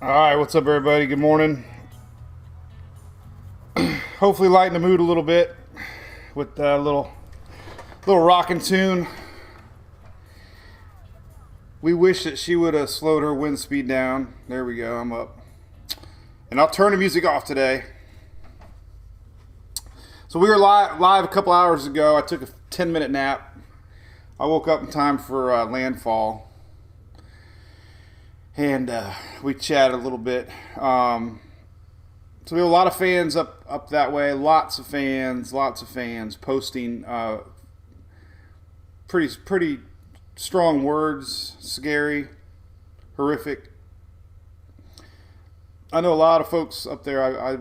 All right, what's up, everybody? Good morning. Hopefully, lighten the mood a little bit with a little rockin' tune. We wish that she would have slowed her wind speed down. There we go. I'm up, and I'll turn the music off today. So we were live a couple hours ago. I took a 10-minute nap. I woke up in time for landfall. And we chatted a little bit. So we have a lot of fans up that way. Lots of fans posting pretty strong words. Scary, horrific. I know a lot of folks up there.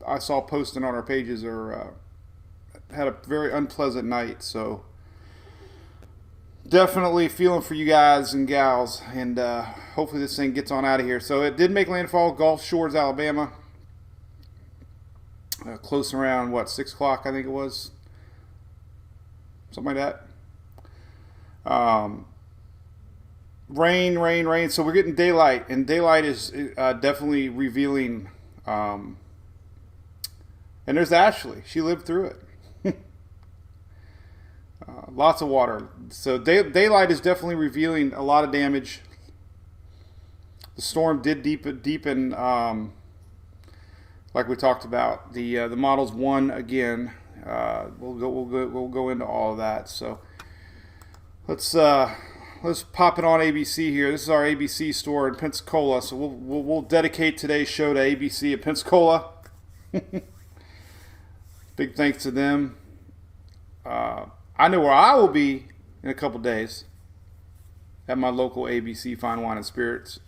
I saw posting on our pages had a very unpleasant night. So definitely feeling for you guys and gals, and hopefully this thing gets on out of here. So it did make landfall, Gulf Shores, Alabama. Close around, 6 o'clock, I think it was. Something like that. Rain. So we're getting daylight, and daylight is definitely revealing. And there's Ashley. She lived through it. Lots of water. So daylight is definitely revealing a lot of damage. The storm did deepen, like we talked about. The models won again. We'll go into all of that. So let's pop it on ABC here. This is our ABC store in Pensacola. So we'll dedicate today's show to ABC at Pensacola. Big thanks to them. I know where I will be in a couple days at my local ABC Fine Wine and Spirits.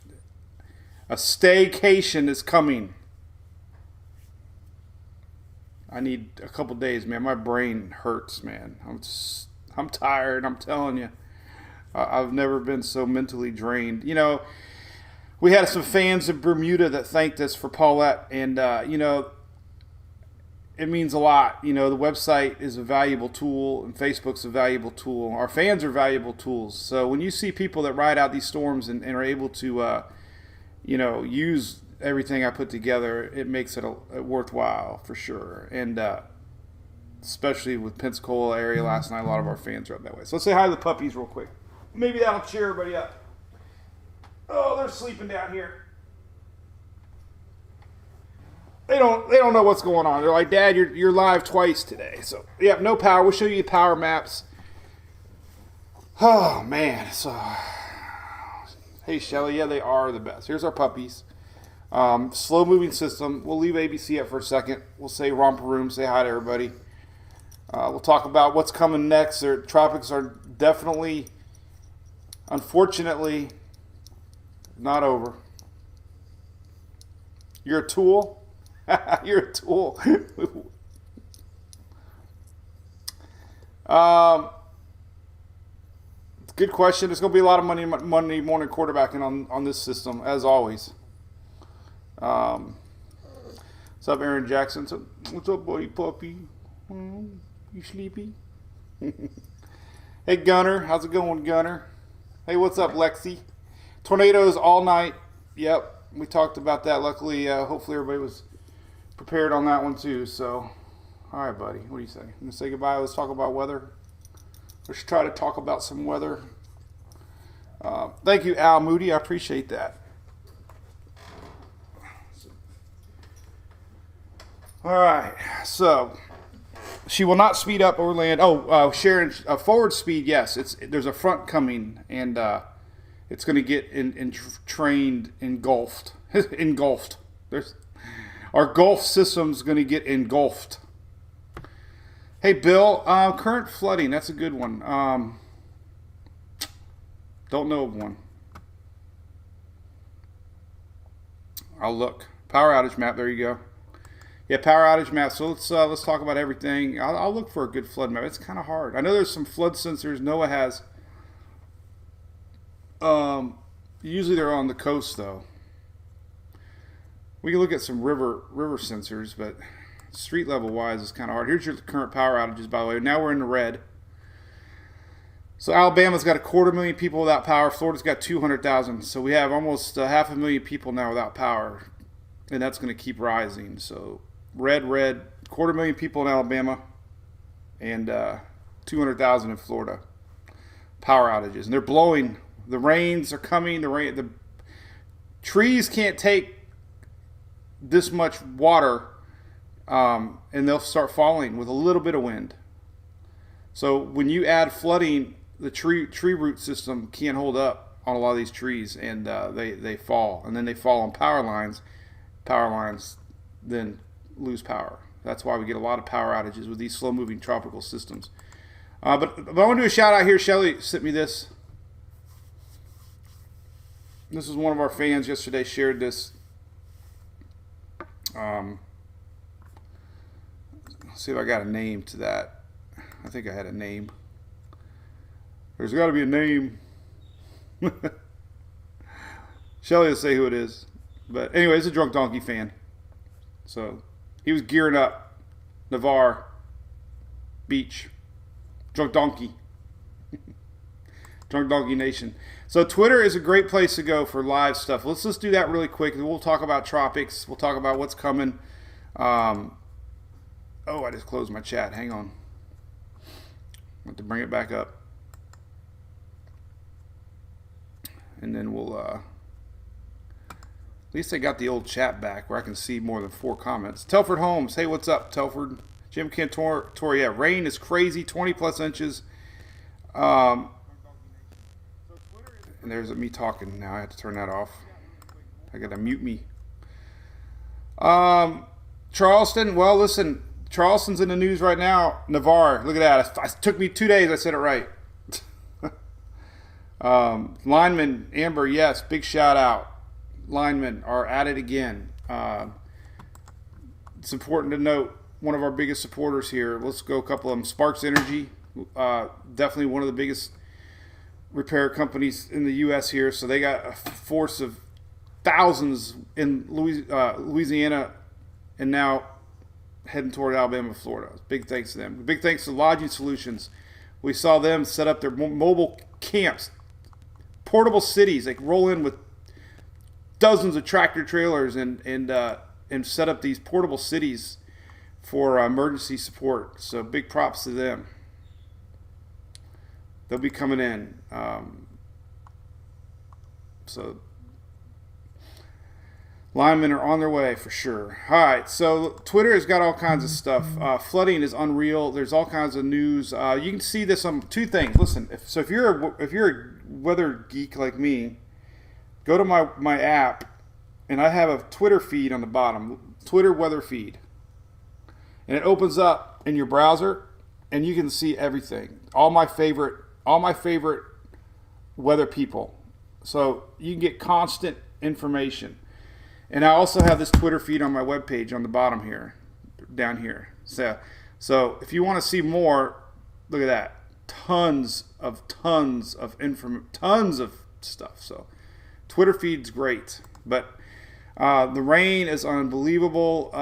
A staycation is coming. I need a couple days, man. My brain hurts, man. I'm tired. I'm telling you. I've never been so mentally drained. You know, we had some fans in Bermuda that thanked us for Paulette, and it means a lot. You know, the website is a valuable tool, and Facebook's a valuable tool. Our fans are valuable tools. So when you see people that ride out these storms and are able to, use everything I put together, it makes it a worthwhile for sure. And especially with Pensacola area last night, a lot of our fans are up that way. So let's say hi to the puppies real quick. Maybe that'll cheer everybody up. Oh, they're sleeping down here. They don't know what's going on. They're like, Dad, you're live twice today. So yeah, no power. We'll show you power maps. Oh man. So hey Shelly, yeah, they are the best. Here's our puppies. Slow moving system. We'll leave ABC up for a second. We'll say romper room, say hi to everybody. We'll talk about what's coming next. The tropics are definitely, unfortunately, not over. You're a tool. You're a tool. Good question. There's going to be a lot of Monday morning quarterbacking on this system, as always. What's up, Aaron Jackson? What's up, buddy puppy? You sleepy? Hey, Gunner. How's it going, Gunner? Hey, what's up, Lexi? Tornadoes all night. Yep, we talked about that. Luckily, hopefully everybody was prepared on that one too. So, all right, buddy. What do you say? You gonna say goodbye? Let's talk about weather. Let's try to talk about some weather. Thank you, Al Moody. I appreciate that. All right. So, she will not speed up or land. Sharon, forward speed. Yes, there's a front coming, and it's going to get engulfed. Engulfed. Our Gulf system's going to get engulfed. Hey, Bill, current flooding. That's a good one. Don't know of one. I'll look. Power outage map. There you go. Yeah, power outage map. So let's talk about everything. I'll look for a good flood map. It's kind of hard. I know there's some flood sensors NOAA has. Usually they're on the coast though. We can look at some river sensors, but street level wise is kind of hard. Here's your current power outages, by the way. Now we're in the red. So Alabama's got 250,000 people without power. Florida's got 200,000. So we have almost 500,000 people now without power, and that's going to keep rising. So red, 250,000 people in Alabama, and 200,000 in Florida. Power outages, and they're blowing. The rains are coming. The trees can't take this much water, and they'll start falling with a little bit of wind. So when you add flooding, the tree root system can't hold up on a lot of these trees, and they fall, and then they fall on power lines. Power lines then lose power. That's why we get a lot of power outages with these slow-moving tropical systems. But I want to do a shout out here. Shelly sent me this. This is one of our fans yesterday shared this. Let's see if I got a name to that. I think I had a name. There's got to be a name. Shelly will say who it is. But anyway, it's a Drunk Donkey fan. So he was gearing up. Navarre Beach. Drunk Donkey. Drunk Donkey Nation. So Twitter is a great place to go for live stuff. Let's just do that really quick. We'll talk about tropics. We'll talk about what's coming. I just closed my chat. Hang on. I have to bring it back up. And then we'll, at least I got the old chat back where I can see more than 4 comments. Telford Holmes, hey, what's up, Telford? Jim Cantor, yeah, rain is crazy, 20 plus inches. And there's me talking now. I have to turn that off. I got to mute me. Charleston, well, listen, Charleston's in the news right now. Navarre, look at that. It took me 2 days. I said it right. Lineman Amber, yes, big shout out. Linemen are at it again. It's important to note one of our biggest supporters here. Let's go a couple of them. Sparks Energy, definitely one of the biggest repair companies in the U.S. here. So they got a force of thousands in Louisiana, and now heading toward Alabama, Florida. Big thanks to them. Big thanks to Lodging Solutions. We saw them set up their mobile camps, portable cities. They roll in with dozens of tractor trailers and set up these portable cities for emergency support. So big props to them. They'll be coming in. So linemen are on their way for sure. All right, so Twitter has got all kinds of stuff. Flooding is unreal. There's all kinds of news. You can see this on 2 things. Listen, if you're a weather geek like me, go to my app, and I have a Twitter feed on the bottom, Twitter weather feed, and it opens up in your browser, and you can see everything. All my favorite weather people, so you can get constant information. And I also have this Twitter feed on my webpage on the bottom here, down here. So if you want to see more, look at that. Tons of stuff. So Twitter feed's great. But the rain is unbelievable.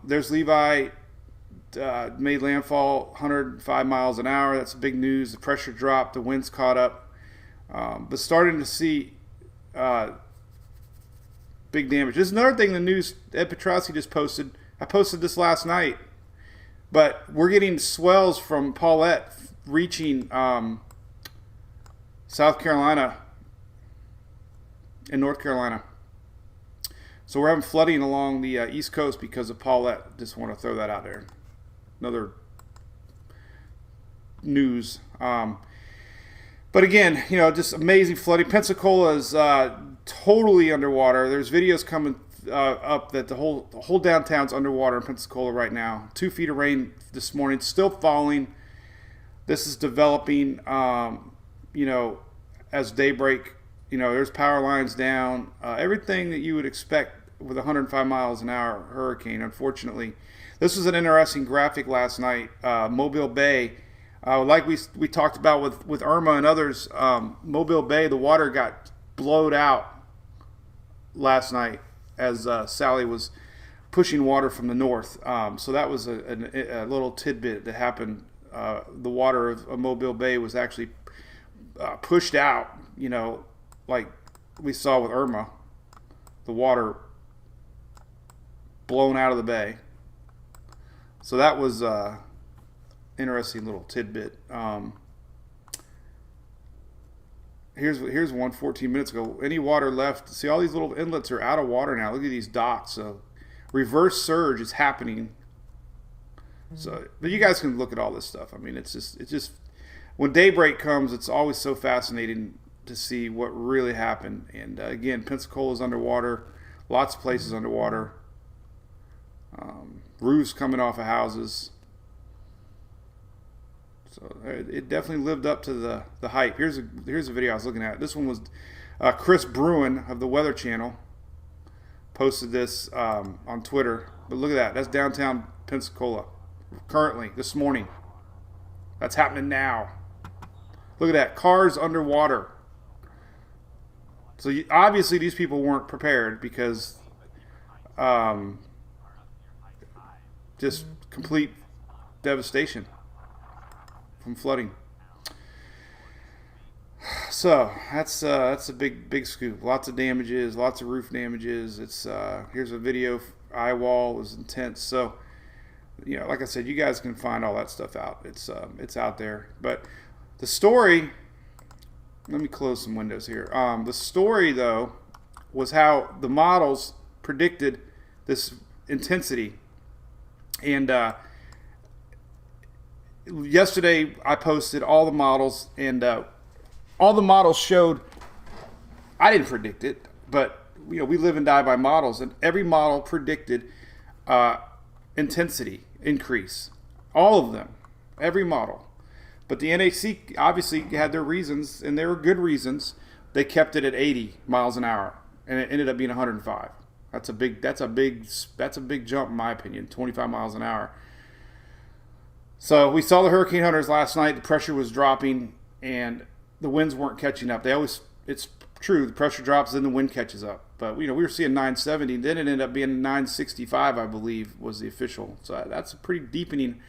There's Levi, made landfall 105 miles an hour. That's big news. The pressure dropped. The winds caught up. But starting to see big damage. There's another thing the news, Ed Petrossi just posted. I posted this last night. But we're getting swells from Paulette reaching South Carolina and North Carolina. So we're having flooding along the East Coast because of Paulette. Just want to throw that out there. Another news. But again, just amazing flooding. Pensacola is totally underwater. There's videos coming up that the whole downtown's underwater in Pensacola right now. 2 feet of rain this morning, still falling. This is developing, as daybreak. There's power lines down. Everything that you would expect with a 105 miles an hour hurricane. Unfortunately, this was an interesting graphic last night. Mobile Bay, like we talked about with Irma and others. Mobile Bay, the water got blowed out last night as Sally was pushing water from the north. So that was a little tidbit that happened. The water of Mobile Bay was actually pushed out, like we saw with Irma, the water blown out of the bay. So that was interesting little tidbit. Here's one 14 minutes ago. Any water left? See, all these little inlets are out of water now. Look at these dots. So reverse surge is happening. So, but you guys can look at all this stuff. I mean, it's just when daybreak comes, it's always so fascinating to see what really happened. And again, Pensacola's underwater. Lots of places underwater. Roofs coming off of houses. So it definitely lived up to the hype. Here's a video I was looking at. This one was Chris Bruin of the Weather Channel posted this on Twitter. But look at that. That's downtown Pensacola currently this morning. That's happening now. Look at that. Cars underwater. So obviously these people weren't prepared because just complete devastation from flooding. So that's a big scoop. Lots of damages, lots of roof damages. It's here's a video. Eye wall was intense. So like I said, you guys can find all that stuff out. It's out there. But the story. Let me close some windows here. The story though was how the models predicted this intensity. And yesterday I posted all the models, and all the models showed. I didn't predict it, but we live and die by models, and every model predicted intensity increase. All of them, every model. But the NHC obviously had their reasons, and they were good reasons. They kept it at 80 miles an hour, and it ended up being 105. That's a big jump in my opinion. 25 miles an hour. So we saw the hurricane hunters last night. The pressure was dropping, and the winds weren't catching up. It's true. The pressure drops, then the wind catches up. But we were seeing 970. Then it ended up being 965, I believe, was the official. So that's a pretty deepening,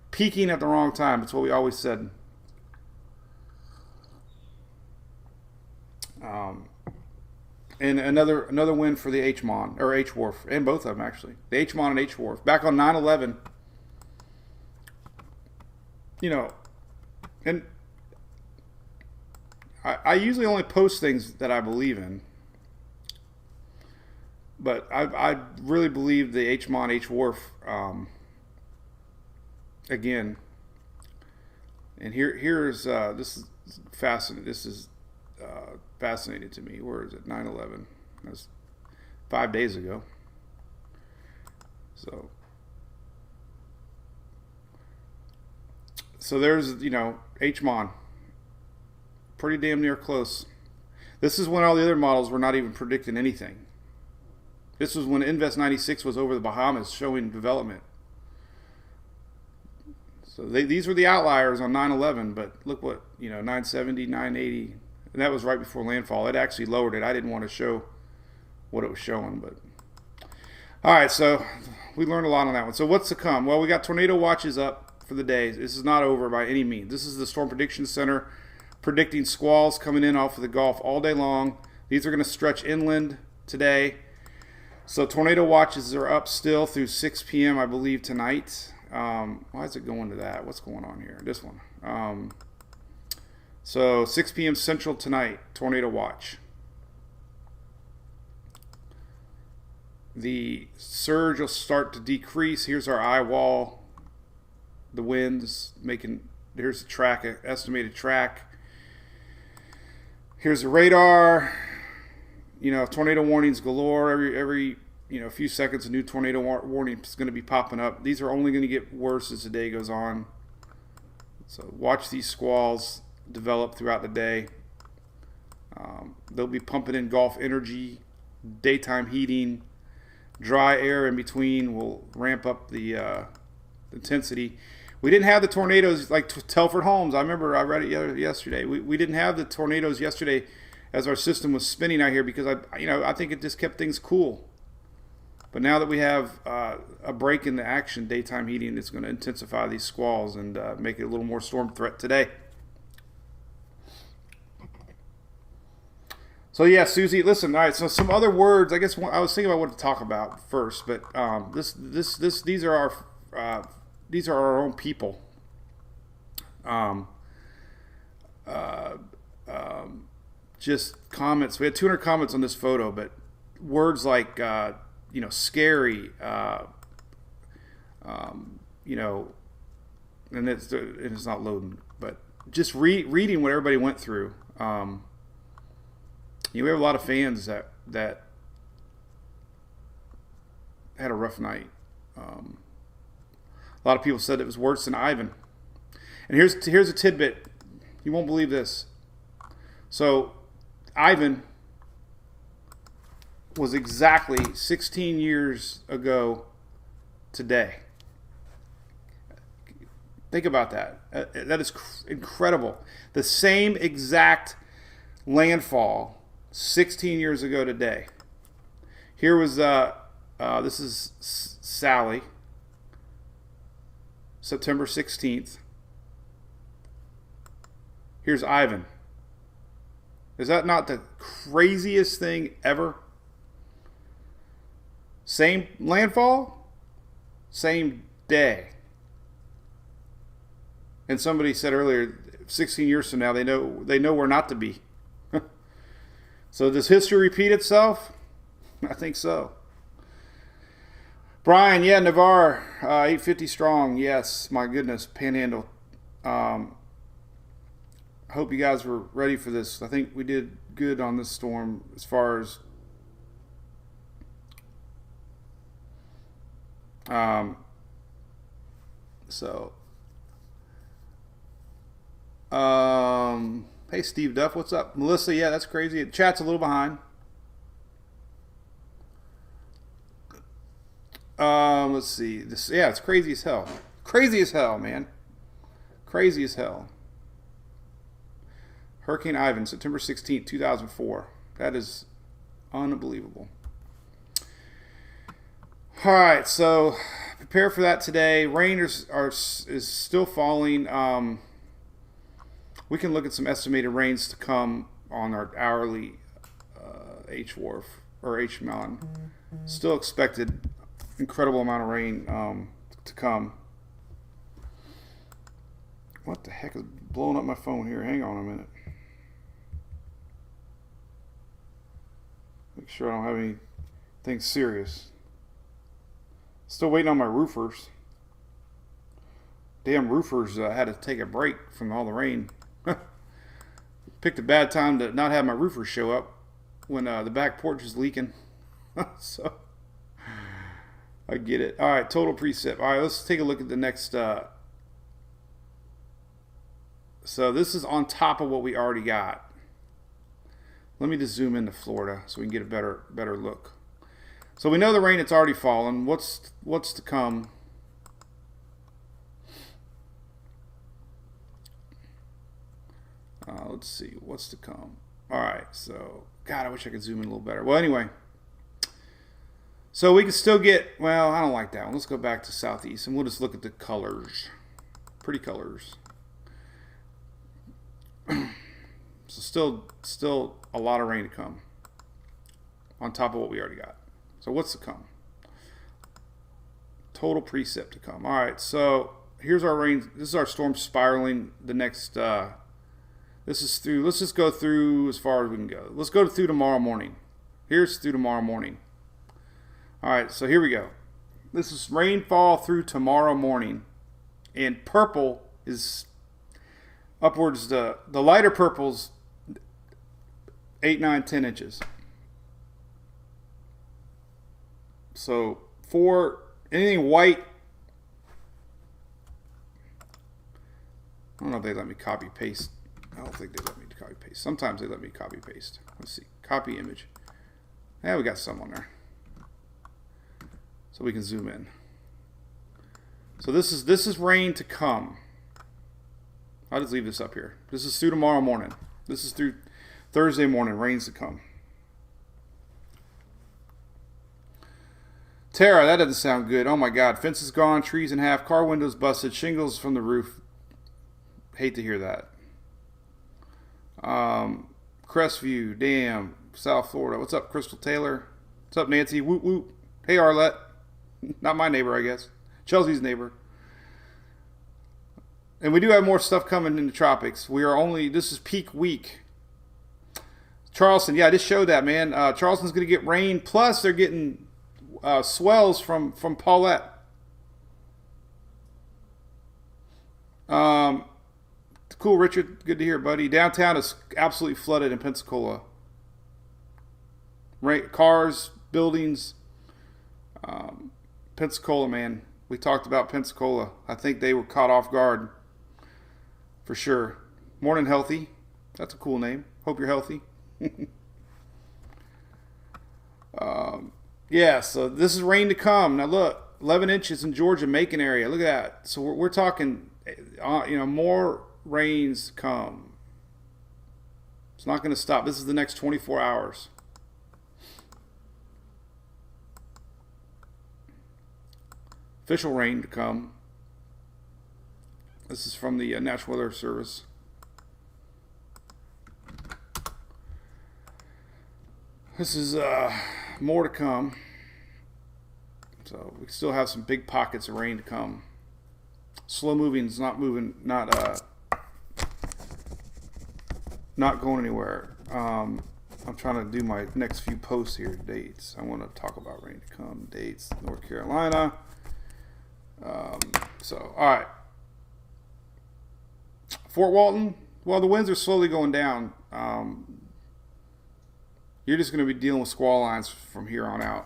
peaking at the wrong time. That's what we always said. And another win for the H-Mon, or H-Wharf, and both of them actually. The H-Mon and H-Wharf. Back on 9/11, and I usually only post things that I believe in. But I really believe the H-Mon, H-Wharf, again. And here's, this is fascinating. This is fascinating to me. Where is it? 9/11. That's 5 days ago. So there's, H-Mon. Pretty damn near close. This is when all the other models were not even predicting anything. This was when Invest 96 was over the Bahamas showing development. So these were the outliers on 9/11, but look what, 970, 980. And that was right before landfall. It actually lowered it. I didn't want to show what it was showing, but all right. So we learned a lot on that one. So what's to come? Well, we got tornado watches up for the day. This is not over by any means. This is the Storm Prediction Center predicting squalls coming in off of the Gulf all day long. These are going to stretch inland today. So tornado watches are up still through 6 p.m. I believe tonight. Why is it going to that? What's going on here? This one. So 6 p.m. Central tonight, tornado watch. The surge will start to decrease. Here's our eye wall. The winds here's the track, estimated track. Here's the radar. Tornado warnings galore. Every few seconds a new tornado warning is going to be popping up. These are only going to get worse as the day goes on. So watch these squalls develop throughout the day. They'll be pumping in Gulf energy, daytime heating, dry air in between will ramp up the intensity. We didn't have the tornadoes like Telford Homes. I remember I read it yesterday. We didn't have the tornadoes yesterday as our system was spinning out here because I think it just kept things cool. But now that we have a break in the action, daytime heating, it's going to intensify these squalls and make it a little more storm threat today. So yeah, Susie, listen. All right, so some other words. I guess I was thinking about what to talk about first, but these are our own people. Um, uh, just comments. We had 200 comments on this photo, but words like scary, you know, and it's not loading, but just reading what everybody went through. We have a lot of fans that had a rough night. A lot of people said it was worse than Ivan. And here's a tidbit. You won't believe this. So Ivan was exactly 16 years ago today. Think about that. That is incredible. The same exact landfall 16 years ago today. Here was this is Sally, September 16th. Here's Ivan. Is that not the craziest thing ever? Same landfall, same day. And somebody said earlier, 16 years from now, they know where not to be. So does history repeat itself? I think so. Brian, yeah, Navarre, 850 strong. Yes, my goodness, Panhandle. I hope you guys were ready for this. I think we did good on this storm as far as hey, Steve Duff, what's up? Melissa, yeah, that's crazy. Chat's a little behind. Let's see. It's crazy as hell. Crazy as hell, man. Crazy as hell. Hurricane Ivan, September 16th, 2004. That is unbelievable. All right, so prepare for that today. Rain is still falling. We can look at some estimated rains to come on our hourly H Wharf or H Mountain. Still expected incredible amount of rain to come. What the heck is blowing up my phone here? Hang on a minute. Make sure I don't have anything serious. Still waiting on my roofers. Damn roofers had to take a break from all the rain. Picked a bad time to not have my roofers show up when the back porch is leaking. So I get it. All right, total precip. All right, let's take a look at the next. So this is on top of what we already got. Let me just zoom into Florida so we can get a better look. So we know the rain, it's already fallen. What's to come? Let's see what's to come. All right, so God, I wish I could zoom in a little better. Well, anyway, so we can still get. Well, I don't like that one. Let's go back to southeast and we'll just look at the colors. Pretty colors. So still a lot of rain to come on top of what we already got. So what's to come? Total precip to come. All right, so here's our rain. This is our storm spiraling. The next, this is through. Let's just go through as far as we can go. Let's go through tomorrow morning. Here's through tomorrow morning. All right, so here we go. This is rainfall through tomorrow morning, and purple is upwards. The lighter purple's 8, 9, 10 inches. So for anything white, I don't know if they let me copy paste. I don't think they let me copy paste. Sometimes they let me copy paste. Let's see. Copy image. Yeah, we got some on there. So we can zoom in. So this is rain to come. I'll just leave this up here. This is through tomorrow morning. This is through Thursday morning. Rains to come. Tara, that doesn't sound good. Oh my God. Fences gone, trees in half, car windows busted, shingles from the roof. Hate to hear that. Crestview, damn. South Florida. What's up, Crystal Taylor? What's up, Nancy? Woot woot. Hey, Arlette. Not my neighbor, I guess. Chelsea's neighbor. And we do have more stuff coming in the tropics. This is peak week. Charleston, yeah, I just showed that, man. Charleston's going to get rain, plus they're getting swells from Paulette. Cool, Richard. Good to hear, buddy. Downtown is absolutely flooded in Pensacola. Cars, buildings. Pensacola, man. We talked about Pensacola. I think they were caught off guard. For sure. Morning, Healthy. That's a cool name. Hope you're healthy. Yeah, so this is rain to come. Now look, 11 inches in Georgia, Macon area. Look at that. So we're talking, more rains come. It's not going to stop. This is the next 24 hours. Official rain to come. This is from the National Weather Service. This is more to come. So we still have some big pockets of rain to come. Slow moving is not going anywhere. I'm trying to do my next few posts here. Dates. I want to talk about rain to come. Dates. North Carolina. All right. Fort Walton. Well, the winds are slowly going down. You're just going to be dealing with squall lines from here on out.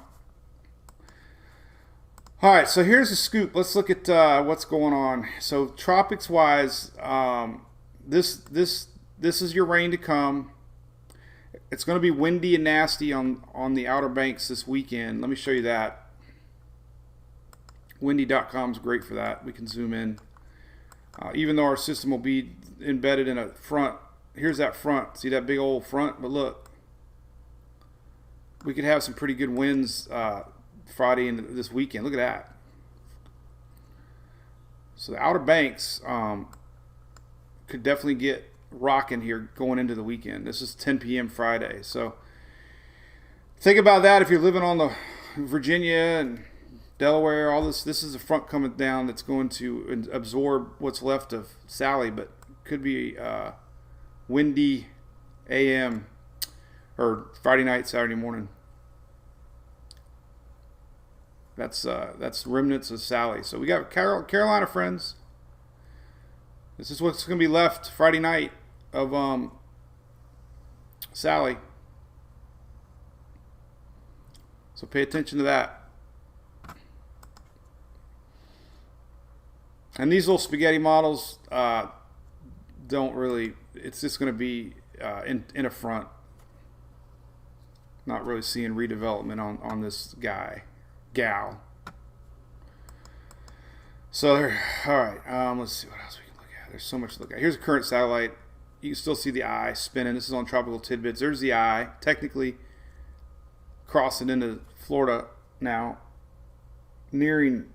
All right, so here's a scoop. Let's look at what's going on. So tropics wise, this is your rain to come. It's going to be windy and nasty on the Outer Banks this weekend. Let me show you that. Windy.com is great for that. We can zoom in. Even though our system will be embedded in a front. Here's that front. See that big old front? But look, we could have some pretty good winds Friday into this weekend. Look at that. So the Outer Banks could definitely get rocking here going into the weekend. This is 10 p.m. Friday. So think about that if you're living on the Virginia and Delaware, all this. This is a front coming down that's going to absorb what's left of Sally, but could be windy AM or Friday night, Saturday morning. That's remnants of Sally. So we got Carolina friends. This is what's going to be left Friday night of Sally. So pay attention to that. And these little spaghetti models don't really. It's just going to be in a front. Not really seeing redevelopment on this gal. So all right. Let's see what else we can look at. There's so much to look at. Here's a current satellite. You can still see the eye spinning. This is on Tropical Tidbits. There's the eye, technically crossing into Florida now, nearing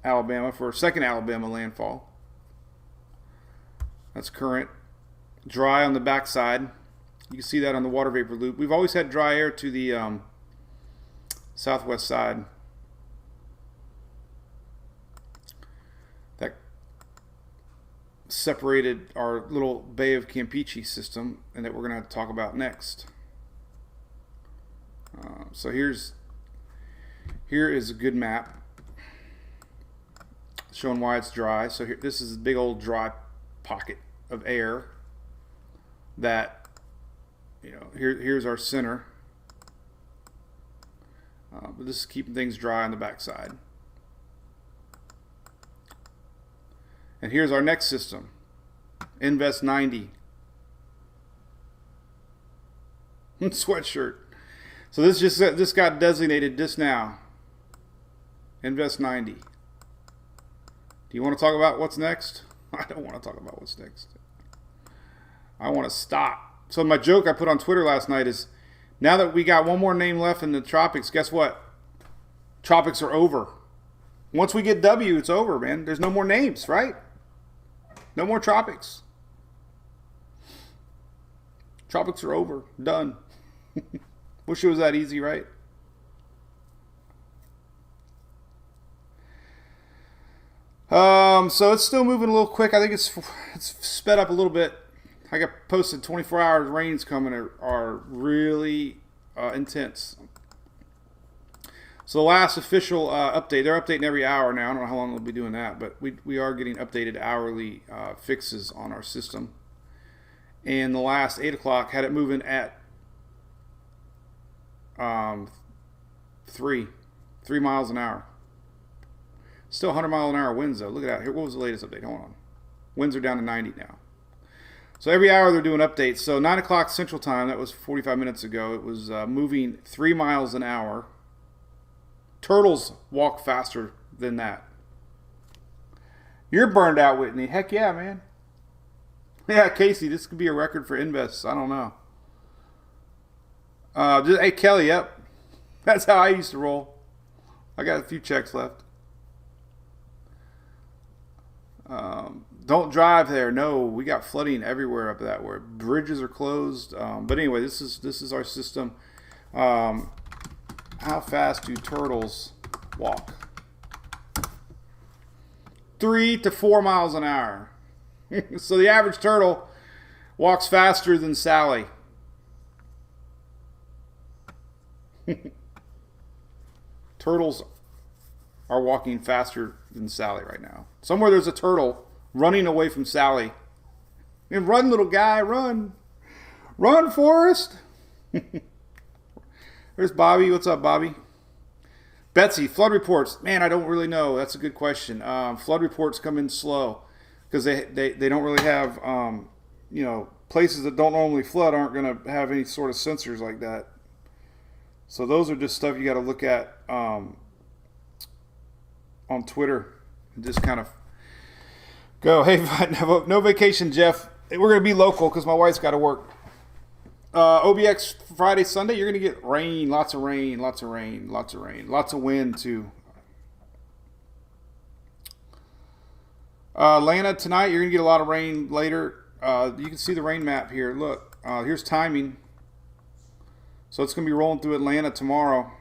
Alabama for a second Alabama landfall. That's current. Dry on the backside. You can see that on the water vapor loop. We've always had dry air to the southwest side. That separated our little Bay of Campeche system, and that we're going to talk about next. So here is a good map showing why it's dry. So here, this is a big old dry pocket of air that, here's our center. But this is keeping things dry on the backside. And here's our next system, Invest 90. Sweatshirt. So this got designated just now. Invest 90. Do you want to talk about what's next? I don't want to talk about what's next. I want to stop. So my joke I put on Twitter last night is, now that we got one more name left in the tropics, guess what? Tropics are over. Once we get W, it's over, man. There's no more names, right? No more tropics. Tropics are over. Done. Wish it was that easy, right? So it's still moving a little quick. I think it's sped up a little bit. I got posted 24 hours rains coming are really intense. So the last official update, they're updating every hour now. I don't know how long they'll be doing that, but we are getting updated hourly fixes on our system. And the last 8 o'clock had it moving at 3 miles an hour. Still 100-mile-an-hour winds, though. Look at that. Here, what was the latest update? Hold on. Winds are down to 90 now. So every hour they're doing updates. So 9 o'clock Central Time, that was 45 minutes ago, it was moving 3 miles an hour. Turtles walk faster than that. You're burned out, Whitney. Heck yeah, man. Yeah, Casey, this could be a record for invests. I don't know. Hey, Kelly, yep. That's how I used to roll. I got a few checks left. Don't drive there. No, we got flooding everywhere up that way. Bridges are closed. But anyway, this is our system. How fast do turtles walk? 3 to 4 miles an hour. So the average turtle walks faster than Sally. Turtles are walking faster than Sally right now. Somewhere there's a turtle running away from Sally. And run, little guy, run. Run, Forrest. There's Bobby. What's up, Bobby? Betsy, flood reports. Man, I don't really know. That's a good question. Flood reports come in slow because they don't really have, places that don't normally flood aren't going to have any sort of sensors like that. So those are just stuff you got to look at on Twitter and just kind of go, hey, no vacation, Jeff. We're going to be local because my wife's got to work. OBX Friday, Sunday, you're going to get rain, lots of rain, lots of rain, lots of rain, lots of wind too. Atlanta tonight, you're going to get a lot of rain later. You can see the rain map here. Look, here's timing. So it's going to be rolling through Atlanta tomorrow.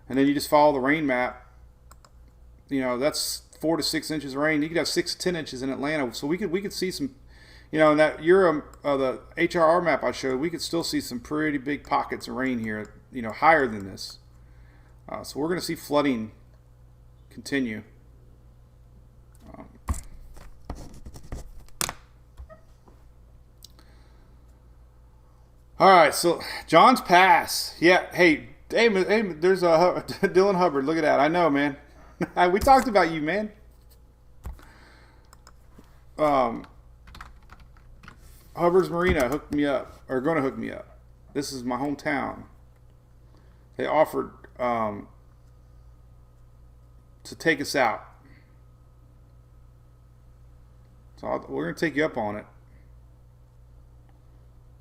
And then you just follow the rain map. That's 4 to 6 inches of rain. You could have 6 to 10 inches in Atlanta. So we could see some, in that the HRR map I showed, we could still see some pretty big pockets of rain here, higher than this. So we're going to see flooding continue. All right, so John's Pass. Yeah, hey, there's a Dylan Hubbard. Look at that. I know, man. We talked about you, man. Hubbard's Marina hooked me up, or going to hook me up. This is my hometown. They offered to take us out. So we're going to take you up on it.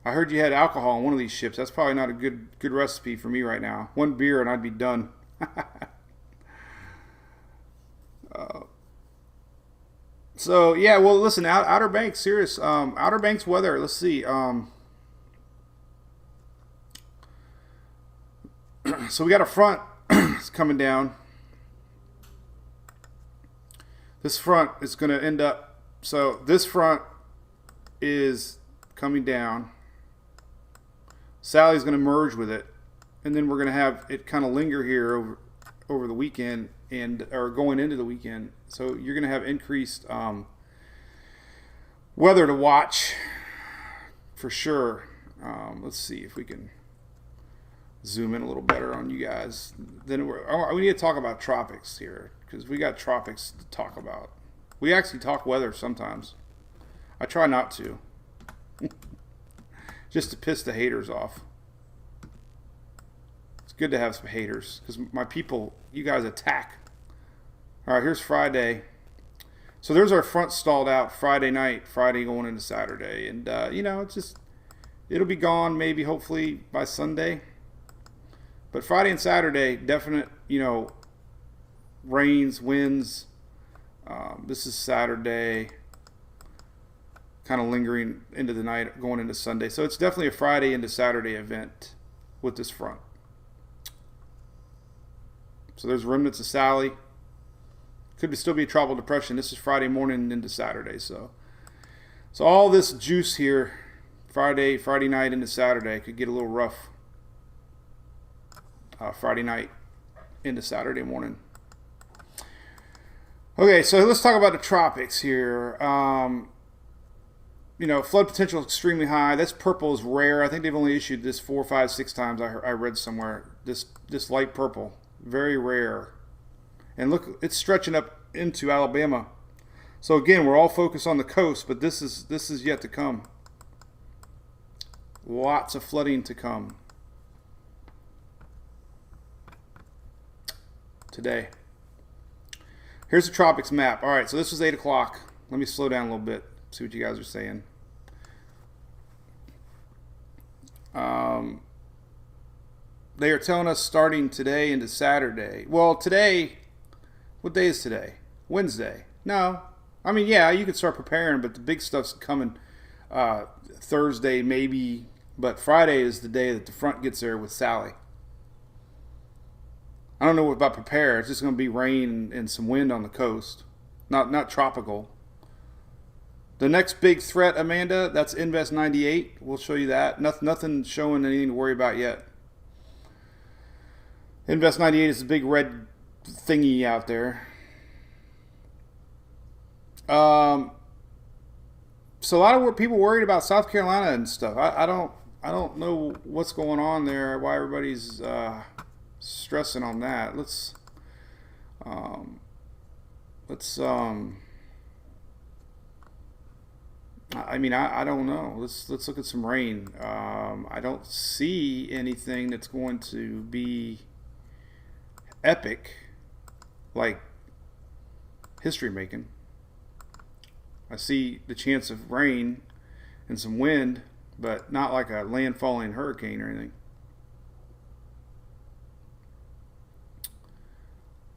I heard you had alcohol on one of these ships. That's probably not a good recipe for me right now. 1 beer and I'd be done. So yeah, well, listen, Outer Banks, serious. Outer Banks weather. Let's see. So we got a front it's coming down. This front is going to end up. So this front is coming down. Sally's going to merge with it, and then we're going to have it kind of linger here over the weekend or going into the weekend. So you're going to have increased weather to watch for sure. Let's see if we can zoom in a little better on you guys. Then we need to talk about tropics here because we got tropics to talk about. We actually talk weather sometimes. I try not to. Just to piss the haters off. It's good to have some haters because my people, you guys attack. All right, here's Friday. So there's our front stalled out Friday night, Friday going into Saturday. And, it'll be gone maybe hopefully by Sunday. But Friday and Saturday, definite, rains, winds. This is Saturday. kind of lingering into the night, going into Sunday. So it's definitely a Friday into Saturday event with this front. So there's remnants of Sally. Could still be a tropical depression. This is Friday morning into Saturday. So all this juice here, Friday night into Saturday, could get a little rough. Friday night into Saturday morning. Okay, so let's talk about the tropics here. Flood potential extremely high. This purple is rare. I think they've only issued this 4, 5, 6 times. I read somewhere. This light purple, very rare. And look, it's stretching up into Alabama. So again, we're all focused on the coast, but this is yet to come. Lots of flooding to come today. Here's the tropics map. All right, so this was 8 o'clock. Let me slow down a little bit, see what you guys are saying. They are telling us starting today into Saturday. Well, today, what day is today? Wednesday. No. I mean, yeah, you can start preparing, but the big stuff's coming Thursday maybe. But Friday is the day that the front gets there with Sally. I don't know what about prepare. It's just going to be rain and some wind on the coast. Not tropical. The next big threat, Amanda, that's Invest 98. We'll show you that. Nothing showing anything to worry about yet. Invest 98 is the big red thingy out there. So a lot of people worried about South Carolina and stuff. I don't know what's going on there. Why everybody's stressing on that. I mean, I don't know. Let's look at some rain. I don't see anything that's going to be epic, like history making. I see the chance of rain and some wind, but not like a landfalling hurricane or anything.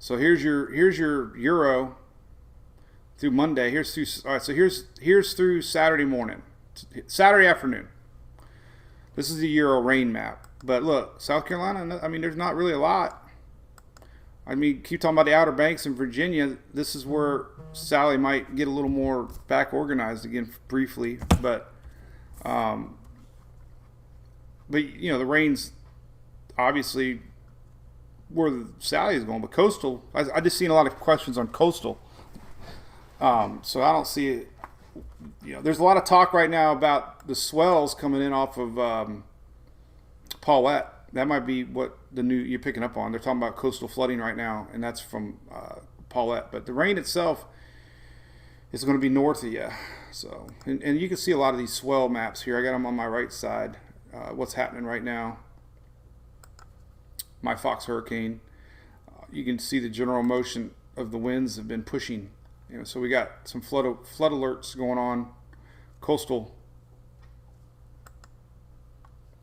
So here's your Euro through Monday. All right, so here's through Saturday morning, Saturday afternoon. This is the Euro rain map. But look, South Carolina, I mean, there's not really a lot. I mean, keep talking about the Outer Banks in Virginia. This is where Sally might get a little more back organized again briefly. But the rain's obviously where the Sally is going. But coastal, I just seen a lot of questions on coastal. So I don't see it. There's a lot of talk right now about the swells coming in off of Paulette. That might be what you're picking up on. They're talking about coastal flooding right now, and that's from Paulette. But the rain itself is going to be north of you. So, and you can see a lot of these swell maps here. I got them on my right side. What's happening right now? My Fox hurricane. You can see the general motion of the winds have been pushing. So we got some flood alerts going on, coastal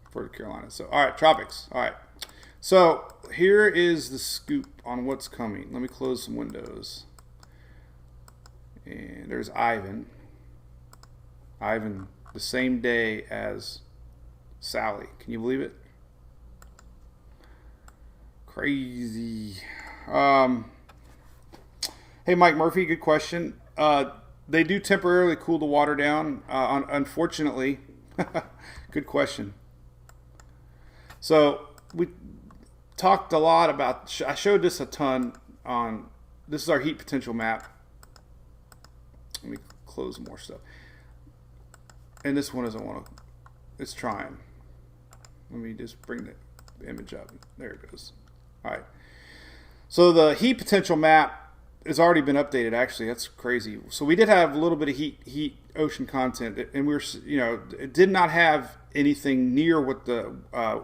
for the Carolinas. So, all right, tropics. All right. So here is the scoop on what's coming. Let me close some windows. And there's Ivan. Ivan, the same day as Sally. Can you believe it? Crazy. Hey, Mike Murphy, good question. They do temporarily cool the water down, unfortunately. Good question. So we talked a lot about, I showed this a ton on, this is our heat potential map. Let me close more stuff. And this one doesn't want to, it's trying. Let me just bring the image up. There it goes. All right. So the heat potential map has already been updated, actually. That's crazy. So we did have a little bit of heat ocean content, and we were, it did not have anything near what the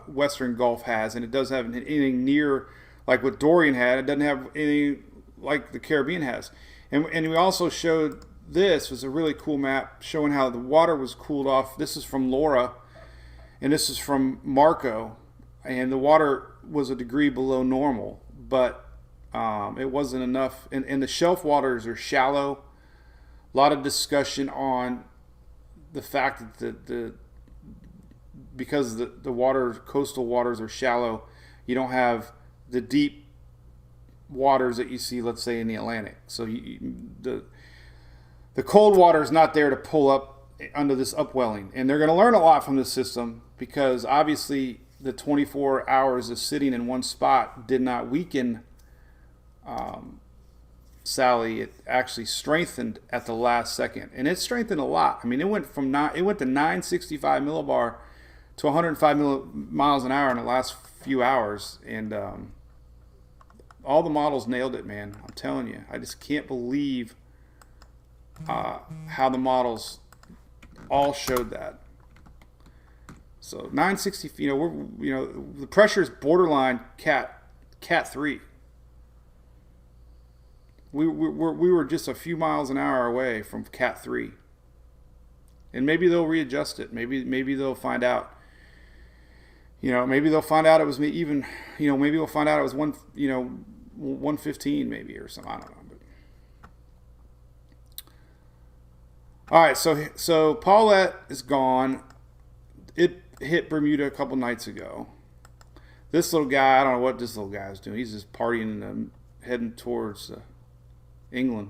Western Gulf has, and it doesn't have anything near like what Dorian had. It doesn't have anything like the Caribbean has. And we also showed, this was a really cool map showing how the water was cooled off. This is from Laura, and this is from Marco, and the water was a degree below normal, but it wasn't enough. And the shelf waters are shallow. A lot of discussion on the fact that because the coastal waters are shallow, you don't have the deep waters that you see, let's say, in the Atlantic. So the cold water is not there to pull up under this upwelling. And they're going to learn a lot from this system, because obviously the 24 hours of sitting in one spot did not weaken Sally. It actually strengthened at the last second, and it strengthened a lot. I mean, it went to 965 millibar to 105 miles an hour in the last few hours, and all the models nailed it, man. I'm telling you, I just can't believe how the models all showed that. So 960, the pressure is borderline Cat 3. We were just a few miles an hour away from Cat 3, and maybe they'll readjust it. Maybe they'll find out. Maybe they'll find out it was maybe we'll find out it was 115 maybe or something. I don't know. But. All right, so Paulette is gone. It hit Bermuda a couple nights ago. This little guy, I don't know what this little guy is doing. He's just partying and heading towards England.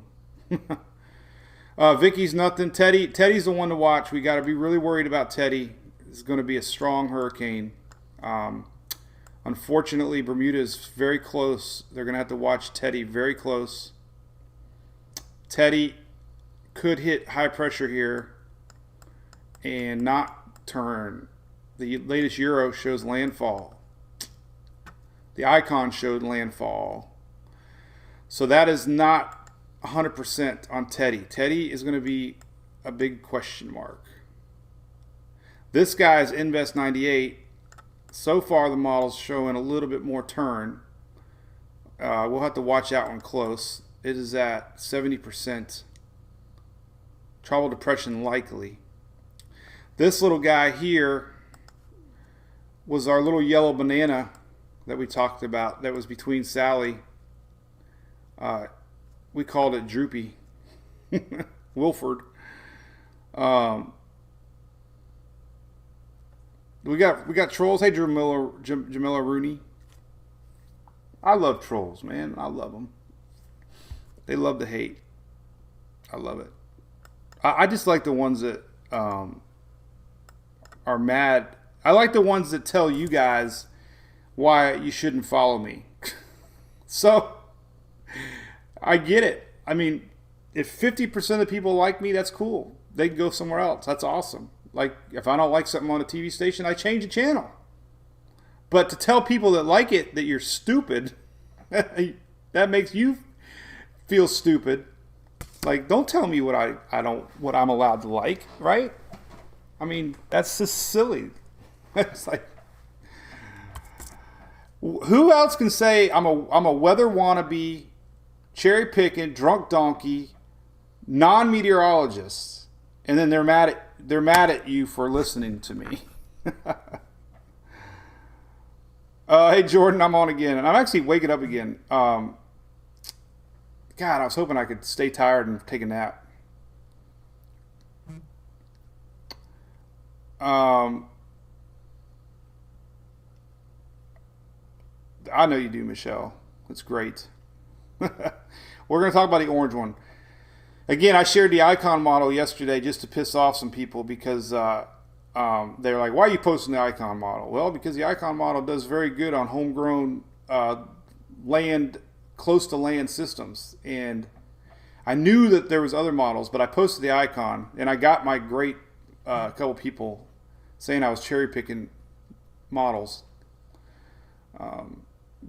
Vicky's nothing. Teddy's the one to watch. We got to be really worried about Teddy. It's going to be a strong hurricane. Unfortunately, Bermuda is very close. They're going to have to watch Teddy very close. Teddy could hit high pressure here and not turn. The latest Euro shows landfall. The icon showed landfall. So that is not 100% on Teddy. Teddy is going to be a big question mark. This guy's Invest 98. So far, the model's showing a little bit more turn. We'll have to watch that one close. It is at 70%. Trouble depression likely. This little guy here was our little yellow banana that we talked about that was between Sally. We called it Droopy. Wilford. We got trolls. Hey, Jamila Rooney. I love trolls, man. I love them. They love to hate. I love it. I just like the ones that are mad. I like the ones that tell you guys why you shouldn't follow me. So, I get it. I mean, if 50% of people like me, that's cool. They can go somewhere else. That's awesome. Like, if I don't like something on a TV station, I change the channel. But to tell people that like it that you're stupid, that makes you feel stupid. Like, don't tell me what what I'm allowed to like, right? I mean, that's just silly. It's like, who else can say I'm a weather wannabe, cherry picking, drunk donkey, non-meteorologist, and then they're mad at you for listening to me. Hey Jordan, I'm on again, and I'm actually waking up again. God, I was hoping I could stay tired and take a nap. I know you do, Michelle. It's great. We're going to talk about the orange one. Again, I shared the icon model yesterday just to piss off some people because they're like, why are you posting the icon model? Well, because the icon model does very good on homegrown land, close to land systems. And I knew that there was other models, but I posted the icon, and I got my great couple people saying I was cherry picking models.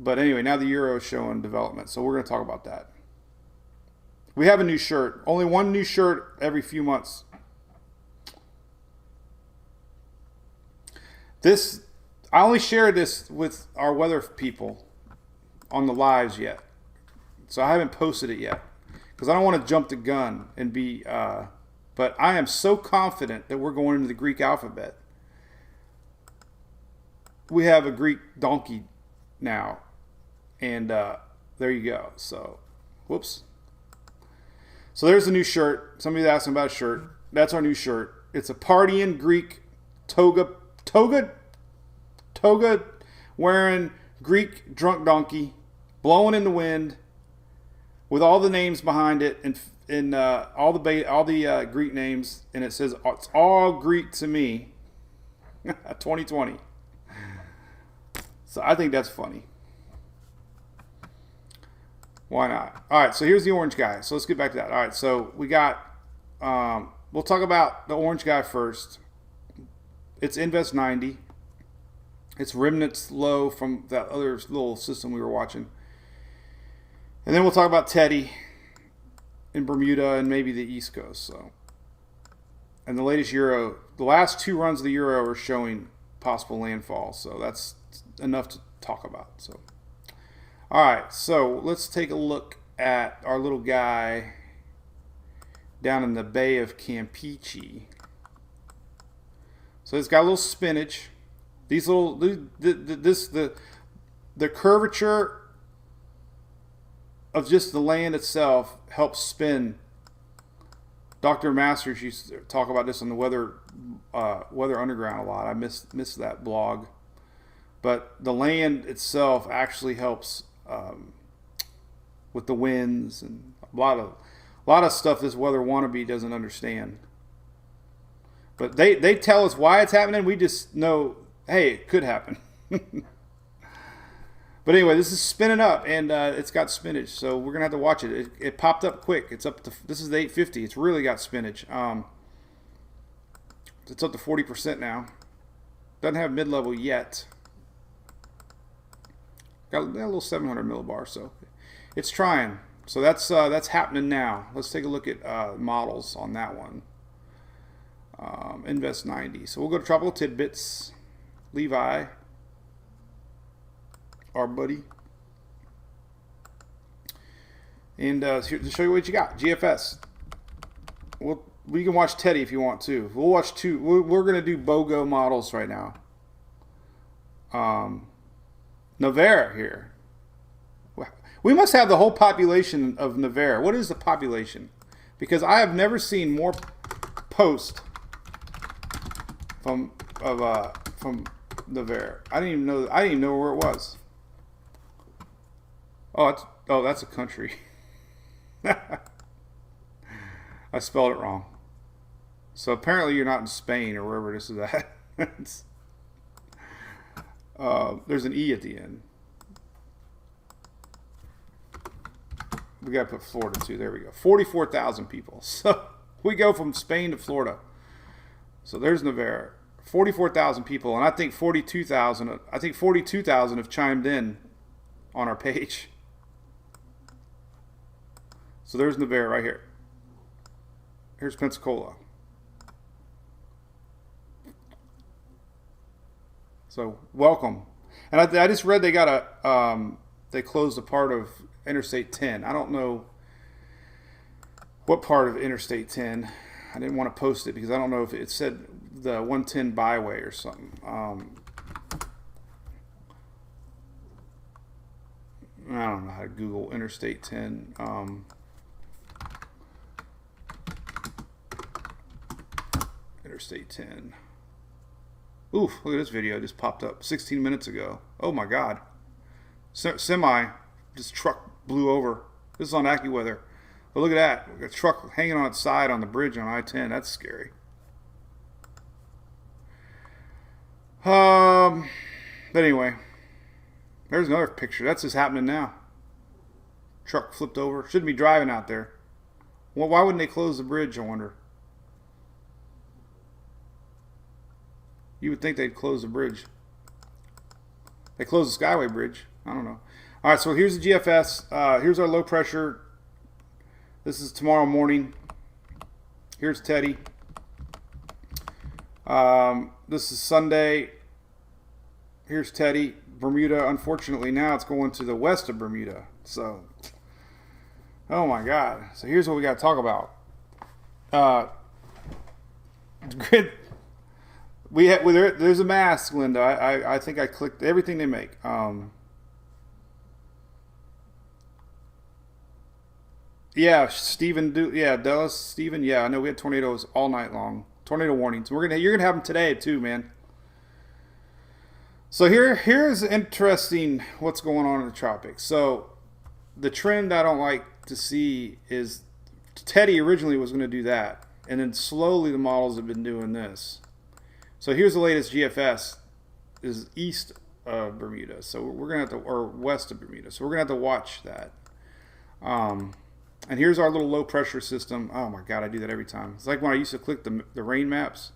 But anyway, now the Euro is showing development, so we're going to talk about that. We have a new shirt. Only one new shirt every few months. I only shared this with our weather people on the lives yet. So I haven't posted it yet. Because I don't want to jump the gun and be... but I am so confident that we're going into the Greek alphabet. We have a Greek donkey now. And there you go. So, whoops. So there's the new shirt. Somebody's asking about a shirt. That's our new shirt. It's a partying Greek toga wearing Greek drunk donkey blowing in the wind with all the names behind it and all the Greek names, and it says it's all Greek to me. 2020. So I think that's funny. Why not? All right, so here's the orange guy. So let's get back to that. All right, so we got, we'll talk about the orange guy first. It's Invest 90. It's remnants low from that other little system we were watching. And then we'll talk about Teddy in Bermuda and maybe the East Coast. So, and the latest Euro, the last 2 runs of the Euro are showing possible landfall. So that's enough to talk about. So. All right, so let's take a look at our little guy down in the Bay of Campeche. So it's got a little spinach. These little, the curvature of just the land itself helps spin. Dr. Masters used to talk about this on the Weather Underground a lot. I missed that blog, but the land itself actually helps. With the winds and a lot of stuff this weather wannabe doesn't understand. But they tell us why it's happening. We just know, hey, it could happen. But anyway, this is spinning up, and it's got spinach, so we're gonna have to watch it. It popped up quick. It's up to, this is the 850. It's really got spinach. It's up to 40% now. Doesn't have mid-level yet. Got a little 700 millibar, so it's trying. So that's happening now. Let's take a look at models on that one. Invest 90. So we'll go to Tropical Tidbits. Levi, our buddy. And here to show you what you got. GFS. We can watch Teddy if you want to. We'll watch 2. We're going to do BOGO models right now. Navarre here. We must have the whole population of Navarre. What is the population? Because I have never seen more posts from Navarre. I didn't even know where it was. Oh, that's a country. I spelled it wrong. So apparently you're not in Spain or wherever this is at. There's an E at the end. We got to put Florida too. There we go. 44,000 people. So we go from Spain to Florida. So there's Navarre. 44,000 people, and I think 42,000. I think 42,000 have chimed in on our page. So there's Navarre right here. Here's Pensacola. So welcome. And I just read they got they closed a part of Interstate 10. I don't know what part of Interstate 10. I didn't want to post it because I don't know if it said the 110 byway or something. I don't know how to Google Interstate 10. Interstate 10. Oof, look at this video. It just popped up 16 minutes ago. Oh my God. This truck blew over. This is on AccuWeather. But look at that. A truck hanging on its side on the bridge on I-10. That's scary. But anyway, there's another picture. That's just happening now. Truck flipped over. Shouldn't be driving out there. Well, why wouldn't they close the bridge, I wonder? You would think they'd close the bridge. They closed the Skyway Bridge. I don't know. All right, so here's the GFS. Here's our low pressure. This is tomorrow morning. Here's Teddy. This is Sunday. Here's Teddy. Bermuda, unfortunately, now it's going to the west of Bermuda. So, oh my God. So here's what we got to talk about. Grid. There's a mask, Linda. I think I clicked everything they make. Yeah, Stephen. Yeah, Dallas, Stephen. Yeah, I know we had tornadoes all night long. Tornado warnings. You're gonna have them today too, man. So here's interesting what's going on in the tropics. So the trend I don't like to see is Teddy originally was going to do that, and then slowly the models have been doing this. So here's the latest GFS is east of Bermuda, so we're gonna have to, or west of Bermuda, so we're gonna have to watch that. And here's our little low pressure system. Oh my God, I do that every time. It's like when I used to click the rain maps.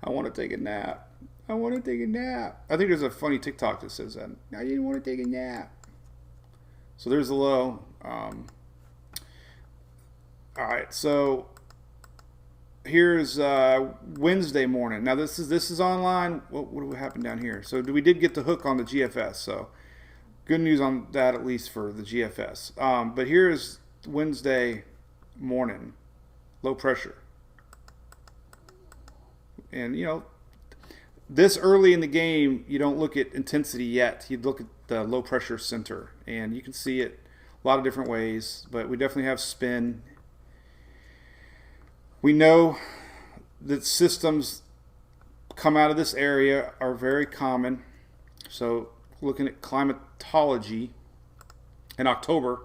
I want to take a nap. I want to take a nap. I think there's a funny TikTok that says that. I didn't want to take a nap. So there's the low. All right, so here's Wednesday morning. Now this is online. What happened down here? So we did get the hook on the GFS. So good news on that, at least for the GFS. But here's Wednesday morning, low pressure. And you know, this early in the game, you don't look at intensity yet. You look at the low pressure center, and you can see it a lot of different ways. But we definitely have spin. We know that systems come out of this area are very common. So looking at climatology in October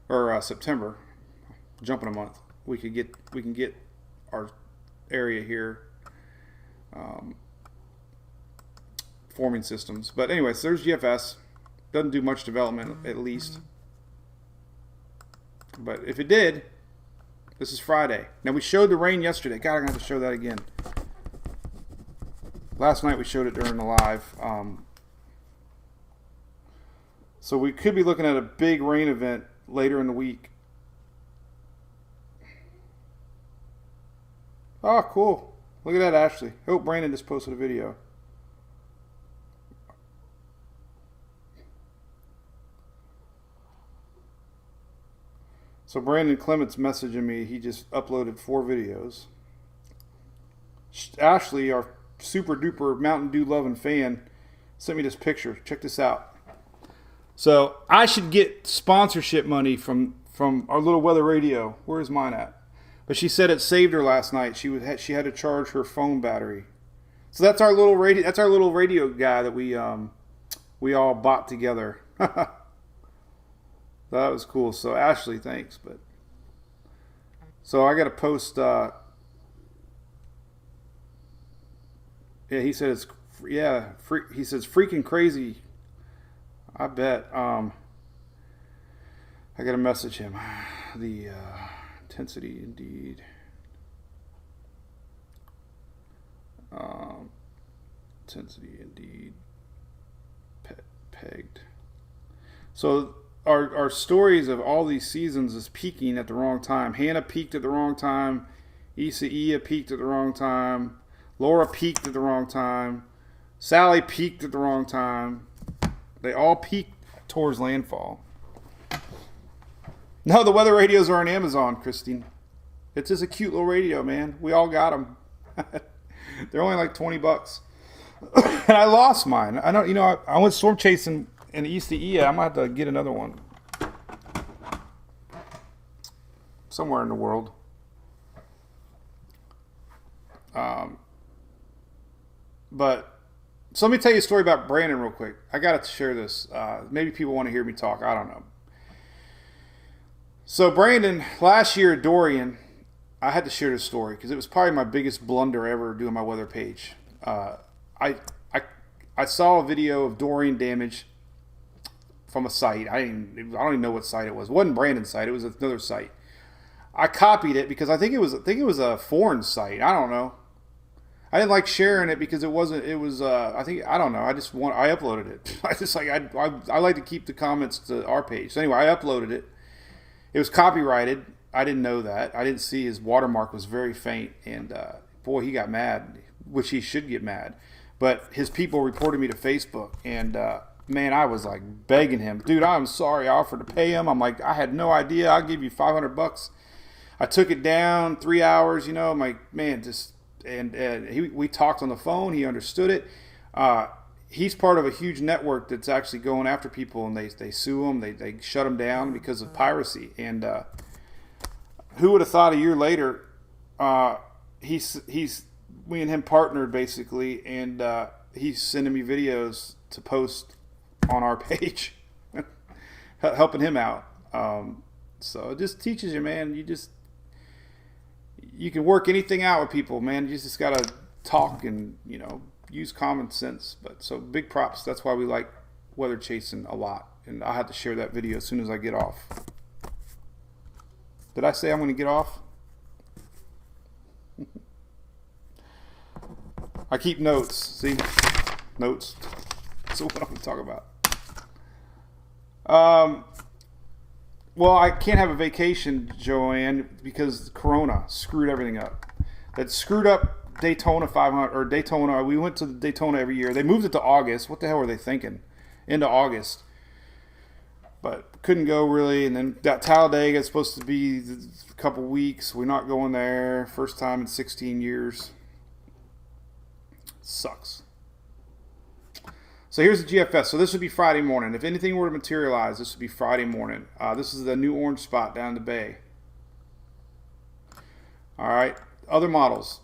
or September, jumping a month, we can get our area here forming systems. But anyways, there's GFS. Doesn't do much development, at least. But if it did, this is Friday. Now we showed the rain yesterday. God, I'm gonna have to show that again. Last night we showed it during the live. So we could be looking at a big rain event later in the week. Oh, cool. Look at that, Ashley. Oh, Brandon just posted a video. So Brandon Clement's messaging me. He just uploaded 4 videos. Ashley, our super duper Mountain Dew loving fan, sent me this picture. Check this out. So I should get sponsorship money from our little weather radio. Where's mine at? But she said it saved her last night. She had to charge her phone battery. So that's our little radio. That's our little radio guy that we all bought together. That was cool. So Ashley, thanks. But so I got to post. Yeah, he said it's he says freaking crazy. I bet. I got to message him. The intensity indeed. Intensity indeed. Pegged. So our stories of all these seasons is peaking at the wrong time. Hannah peaked at the wrong time. Issa peaked at the wrong time. Laura peaked at the wrong time. Sally peaked at the wrong time. They all peaked towards landfall. No, the weather radios are on Amazon, Christine. It's just a cute little radio, man. We all got them. They're only like $20. And I lost mine. I don't, I went storm chasing in East of Ia. I'm gonna have to get another one somewhere in the world. But so let me tell you a story about Brandon real quick. I got to share this. Maybe people want to hear me talk. I don't know. So Brandon, last year at Dorian, I had to share this story because it was probably my biggest blunder ever doing my weather page. I saw a video of Dorian damage from a site. I don't even know what site it was. It wasn't Brandon's site. It was another site. I copied it because I think it was a foreign site. I don't know. I didn't like sharing it because it wasn't. It was. I don't know. I uploaded it. I like to keep the comments to our page. So anyway, I uploaded it. It was copyrighted. I didn't know that. I didn't see his watermark was very faint, and boy, he got mad, which he should get mad. But his people reported me to Facebook, and man, I was like begging him, dude, I'm sorry. I offered to pay him. I'm like, I had no idea. I'll give you $500. I took it down 3 hours. I'm like, man, just. And we talked on the phone. He understood it. He's part of a huge network that's actually going after people, and they sue them. They shut them down because of piracy. And who would have thought a year later he's me and him partnered basically, and he's sending me videos to post on our page, helping him out. So it just teaches you, man. You can work anything out with people, man. You just gotta talk and use common sense. But so big props. That's why we like weather chasing a lot. And I have to share that video as soon as I get off. Did I say I'm going to get off? I keep notes. See? Notes. So what I'm going to talk about. Well, I can't have a vacation, Joanne, because Corona screwed everything up. That screwed up Daytona 500, or Daytona. We went to Daytona every year. They moved it to August. What the hell were they thinking? Into August. But couldn't go really. And then that Talladega is supposed to be a couple weeks. We're not going there. First time in 16 years. Sucks. So here's the GFS. So this would be Friday morning. If anything were to materialize, this would be Friday morning. This is the new orange spot down the bay. All right. Other models.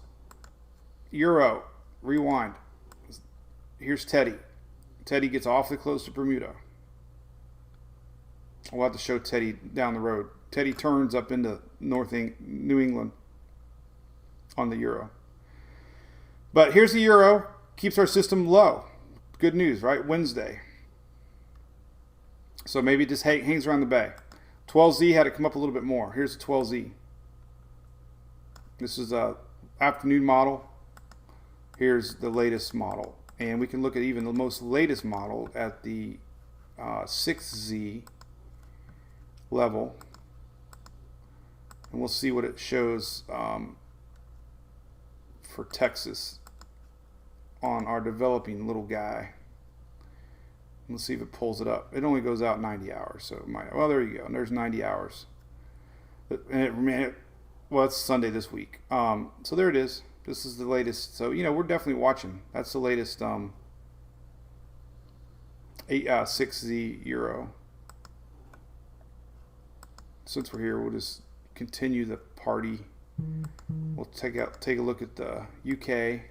Euro. Rewind. Here's Teddy. Teddy gets awfully close to Bermuda. We'll have to show Teddy down the road. Teddy turns up into New England on the Euro. But here's the Euro. Keeps our system low. Good news, right? Wednesday. So maybe it just hangs around the bay. 12Z had to come up a little bit more. Here's the 12Z. This is a afternoon model. Here's the latest model. And we can look at even the most latest model at the 6Z level. And we'll see what it shows for Texas on our developing little guy. Let's see if it pulls it up. It only goes out 90 hours. So it might, well, there you go. And there's 90 hours. Well, it's Sunday this week. So there it is. This is the latest. So, we're definitely watching. That's the latest 6Z Euro. Since we're here, we'll just continue the party. We'll take a look at the UK.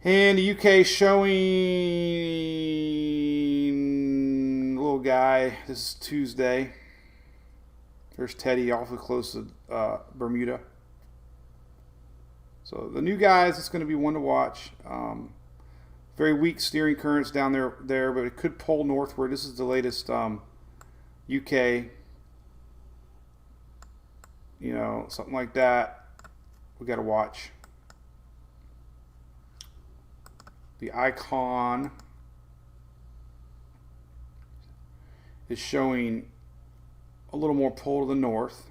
And the UK showing little guy. This is Tuesday. There's Teddy awfully close to Bermuda. So the new guys, it's going to be one to watch. Very weak steering currents down there, but it could pull northward. This is the latest UK. Something like that. We got to watch. The icon is showing a little more pull to the north.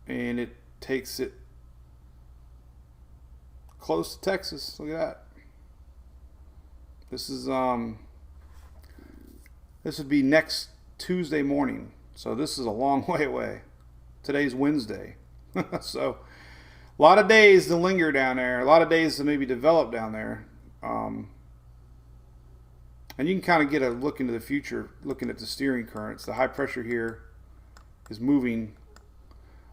And it takes it close to Texas. Look at that. This is this would be next Tuesday morning. So this is a long way away. Today's Wednesday. So a lot of days to linger down there. A lot of days to maybe develop down there. And you can kind of get a look into the future looking at the steering currents. The high pressure here is moving,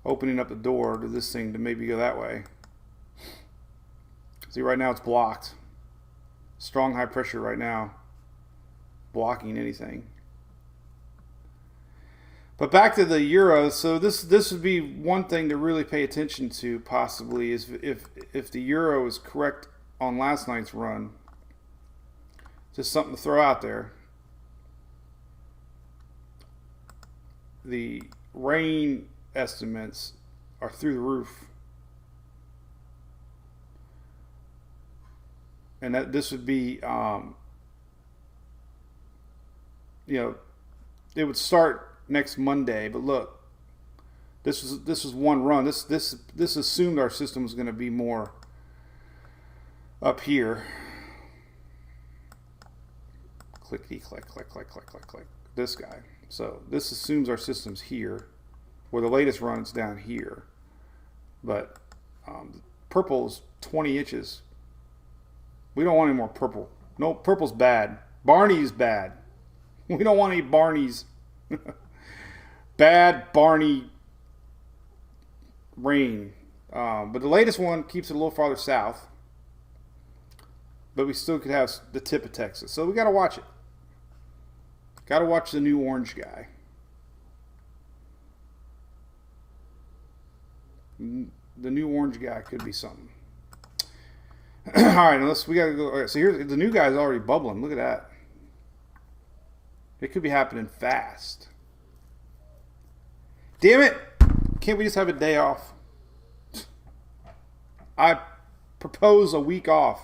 opening up the door to this thing to maybe go that way. See, right now it's blocked. Strong high pressure right now, blocking anything. But back to the Euro. So this would be one thing to really pay attention to possibly is if the Euro is correct on last night's run. Just something to throw out there. The rain estimates are through the roof. And that this would be, it would start next Monday. But look, this was one run. This assumed our system was going to be more up here. Clickety click click click click click click. This guy. So this assumes our system's here, where the latest run is down here. But purple is 20 inches. We don't want any more purple. No, purple's bad. Barney's bad. We don't want any Barneys. Bad Barney rain. But the latest one keeps it a little farther south. But we still could have the tip of Texas. So we got to watch it. Got to watch the new orange guy. The new orange guy could be something. All right, we got to go. All right, so here's the new guy's already bubbling. Look at that. It could be happening fast. Damn it! Can't we just have a day off? I propose a week off.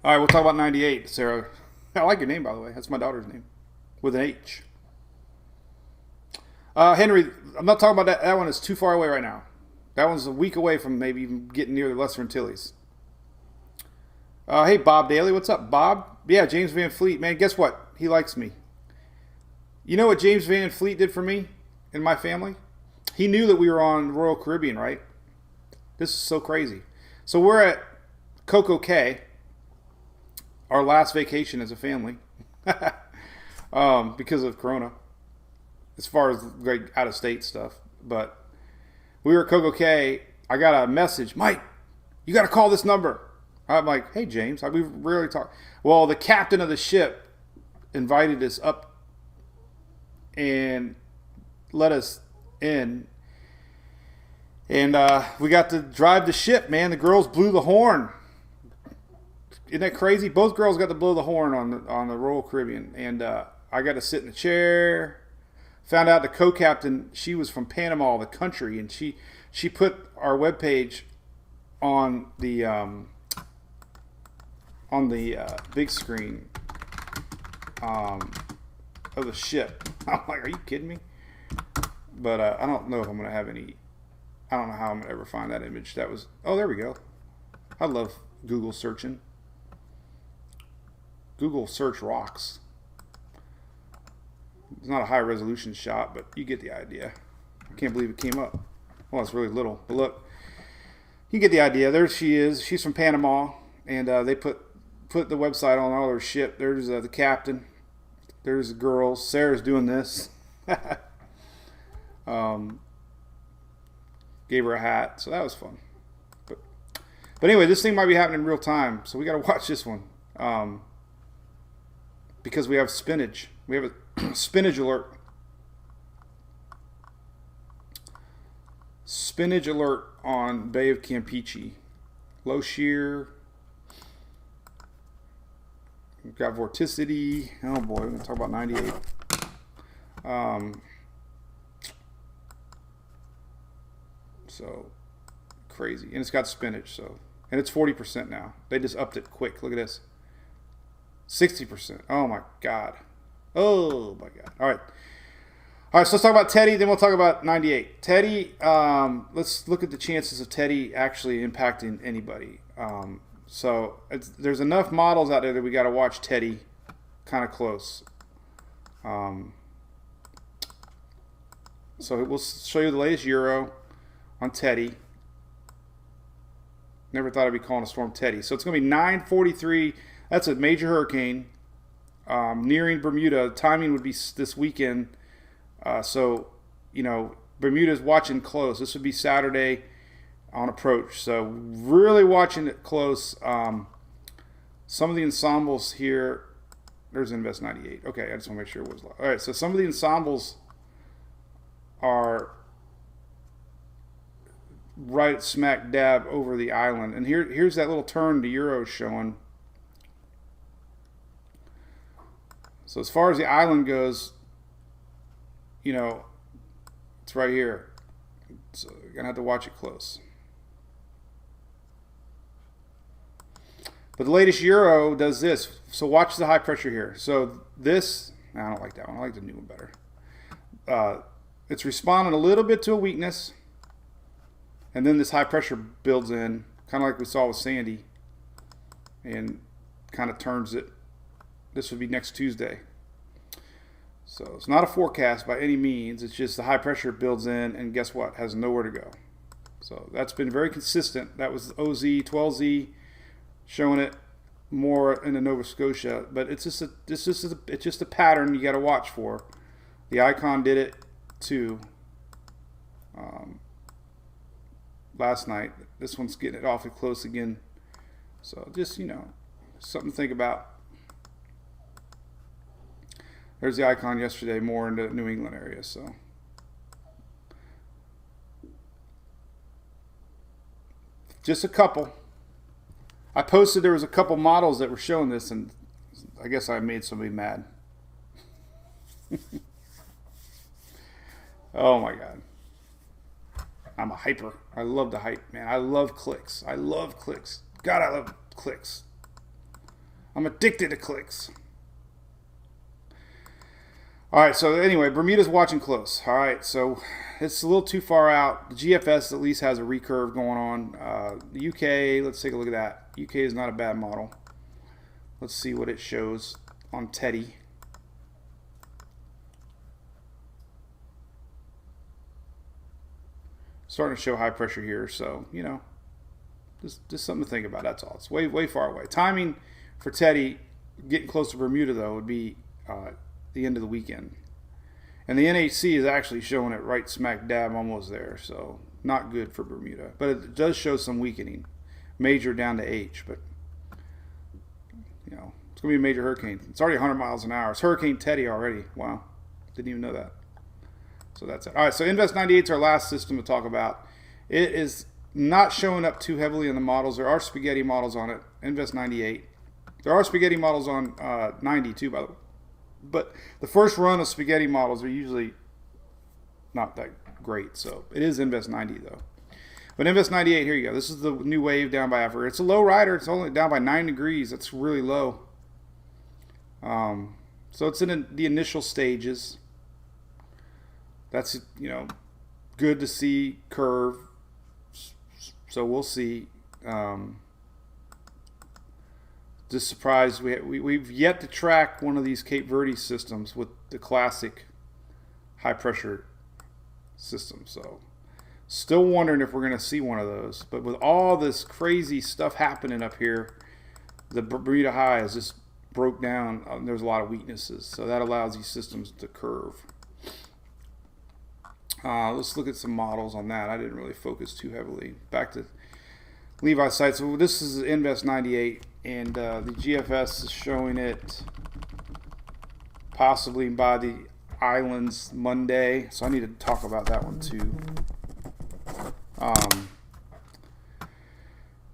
All right, we'll talk about 98, Sarah. I like your name, by the way. That's my daughter's name, with an H. Henry, I'm not talking about that. That one is too far away right now. That one's a week away from maybe even getting near the Lesser Antilles. Hey, Bob Daly. What's up, Bob? Yeah, James Van Fleet. Man, guess what? He likes me. You know what James Van Fleet did for me and my family? He knew that we were on Royal Caribbean, right? This is so crazy. So we're at Coco Cay, our last vacation as a family, because of Corona, as far as like out-of-state stuff. But we were at Coco Cay. I got a message, Mike, you got to call this number. I'm like, hey, James, we rarely talk. Well, the captain of the ship invited us up and let us in. And we got to drive the ship, man. The girls blew the horn. Isn't that crazy? Both girls got to blow the horn on the Royal Caribbean. And I got to sit in a chair. Found out the co-captain, she was from Panama, the country. And she put our webpage on the big screen of the ship. I'm like, are you kidding me? But I don't know if I'm going to have any. I don't know how I'm going to ever find that image. That was, oh, there we go. I love Google searching. Google search rocks. It's not a high resolution shot, but you get the idea. I can't believe it came up. Well, it's really little, but look, you get the idea. There she is. She's from Panama, and they put the website on all her ship. There's the captain. There's the girls. Sarah's doing this. Gave her a hat, so that was fun. But anyway, this thing might be happening in real time, so we got to watch this one because we have spinach. We have a spinach alert. Spinach alert on Bay of Campeche. Low shear. We've got vorticity. Oh boy, we're going to talk about 98. So crazy. And it's got spinach, so. And it's 40% now. They just upped it quick. Look at this. 60%. Oh my God. Oh my God. All right. All right, so let's talk about Teddy, then we'll talk about 98. Teddy, let's look at the chances of Teddy actually impacting anybody. So there's enough models out there that we got to watch Teddy kind of close. So we'll show you the latest Euro on Teddy. Never thought I'd be calling a storm Teddy. So it's going to be 9:43. That's a major hurricane nearing Bermuda. The timing would be this weekend. So, you know, Bermuda's watching close. This would be Saturday on approach. So really watching it close. Some of the ensembles here. There's Invest 98. Okay, I just want to make sure it was. All right, so some of the ensembles are right smack dab over the island. And here's that little turn the Euro showing. So as far as the island goes, you know, it's right here. So you're going to have to watch it close. But the latest Euro does this. So watch the high pressure here. So this, I don't like that one. I like the new one better. It's responding a little bit to a weakness. And then this high pressure builds in, kind of like we saw with Sandy. And kind of turns it. This would be next Tuesday. So it's not a forecast by any means. It's just the high pressure builds in, and guess what? Has nowhere to go. So that's been very consistent. That was OZ, 12Z, showing it more in the Nova Scotia, but it's just a pattern you got to watch for. The Icon did it too last night. This one's getting it awfully close again. So just, something to think about. There's the Icon yesterday, more in the New England area. So just a couple. I posted there was a couple models that were showing this, and I guess I made somebody mad. Oh my God. I'm a hyper. I love the hype, man. I love clicks. I love clicks. God, I love clicks. I'm addicted to clicks. All right, so anyway, Bermuda's watching close. All right, so it's a little too far out. The GFS at least has a recurve going on. The UK, let's take a look at that. UK is not a bad model. Let's see what it shows on Teddy. Starting to show high pressure here, so just something to think about. That's all. It's way far away. Timing for Teddy getting close to Bermuda though would be the end of the weekend, and the NHC is actually showing it right smack dab almost there, so not good for Bermuda. But it does show some weakening, major down to H, but it's gonna be a major hurricane. It's already 100 miles an hour. It's Hurricane Teddy already. Wow, didn't even know that. So that's it. All right, so Invest 98 is our last system to talk about. It is not showing up too heavily in the models. There are spaghetti models on it. Invest 98. There are spaghetti models on 90 too, by the way. But the first run of spaghetti models are usually not that great. So it is Invest 90 though. But Invest 98, here you go. This is the new wave down by Africa. It's a low rider. It's only down by 9 degrees. That's really low. So it's in the initial stages. That's, good to see curve. So we'll see. Just surprised. We've yet to track one of these Cape Verde systems with the classic high pressure system. So still wondering if we're going to see one of those. But with all this crazy stuff happening up here, the Bermuda High is just broke down. There's a lot of weaknesses. So that allows these systems to curve. Let's look at some models on that. I didn't really focus too heavily. Back to Levi's site. So this is Invest 98, and the GFS is showing it possibly by the islands Monday. So I need to talk about that one too.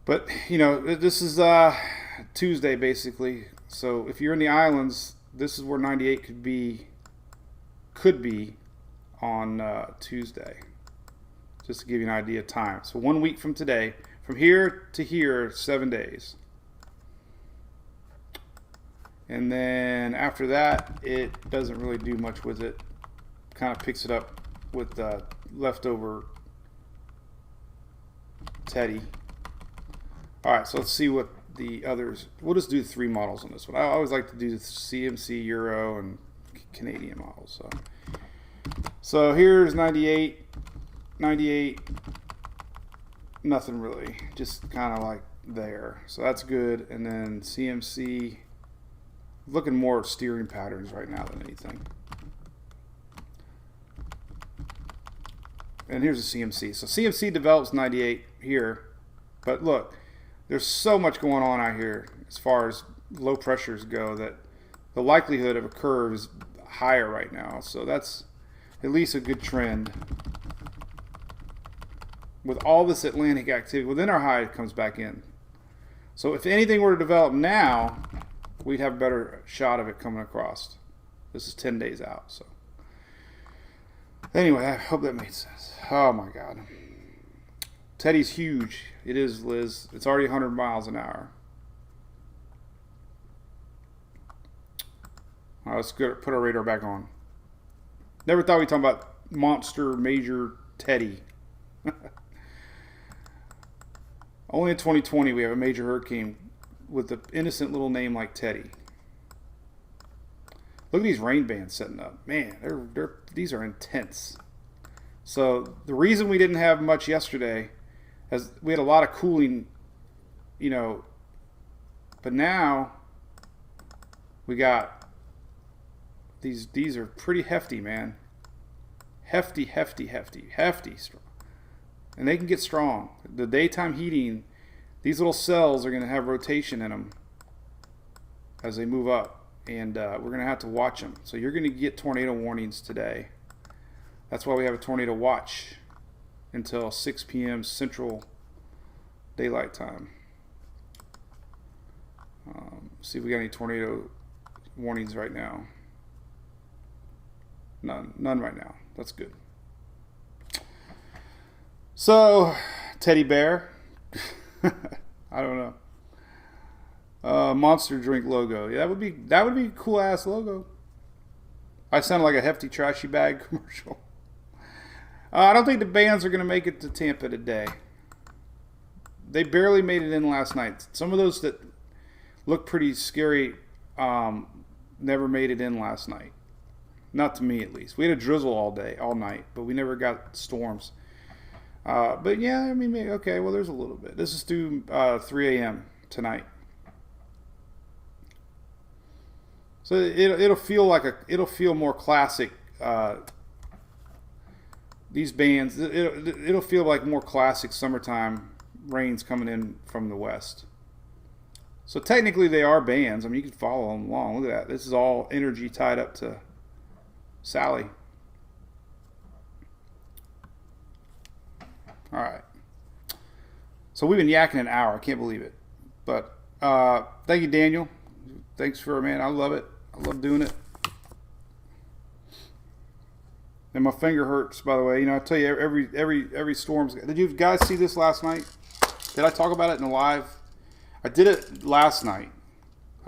But this is Tuesday basically. So if you're in the islands, this is where 98 could be on Tuesday, just to give you an idea of time. So 1 week from today, from here to here, 7 days. And then after that, it doesn't really do much with it. Kind of picks it up with leftover Teddy. All right, so let's see what the others. We'll just do 3 models on this one. I always like to do the CMC, Euro, and Canadian models. So here's 98, nothing really, just kind of like there. So that's good. And then CMC, looking more at steering patterns right now than anything. And here's the CMC. So CMC develops 98 here, but look, there's so much going on out here as far as low pressures go that the likelihood of a curve is higher right now. So that's at least a good trend. With all this Atlantic activity, within our high, it comes back in. So if anything were to develop now, we'd have a better shot of it coming across. This is 10 days out. So anyway, I hope that made sense. Oh my God. Teddy's huge. It is, Liz. It's already 100 miles an hour. All right, let's put our radar back on. Never thought we'd talk about monster major Teddy. Only in 2020 we have a major hurricane with an innocent little name like Teddy. Look at these rain bands setting up. Man, these are intense. So the reason we didn't have much yesterday as we had a lot of cooling, but now we got these are pretty hefty, man. Hefty, strong. And they can get strong. The daytime heating, these little cells are going to have rotation in them as they move up. And we're going to have to watch them. So you're going to get tornado warnings today. That's why we have a tornado watch until 6 p.m. Central Daylight Time. See if we got any tornado warnings right now. None right now. That's good. So, teddy bear. I don't know. Monster drink logo. Yeah, that would be a cool ass logo. I sound like a hefty trashy bag commercial. I don't think the bands are going to make it to Tampa today. They barely made it in last night. Some of those that look pretty scary never made it in last night. Not to me, at least. We had a drizzle all night, but we never got storms. But yeah, I mean, maybe, okay, well, there's a little bit. This is through 3 a.m. tonight. So it'll feel more classic. These bands, it'll feel like more classic summertime rains coming in from the west. So technically they are bands. I mean, you can follow them along. Look at that. This is all energy tied up to Sally. All right. So we've been yakking an hour. I can't believe it. But thank you, Daniel. Thanks for, man. I love it. I love doing it. And my finger hurts, by the way. I tell you, every storm's. Did you guys see this last night? Did I talk about it in the live? I did it last night.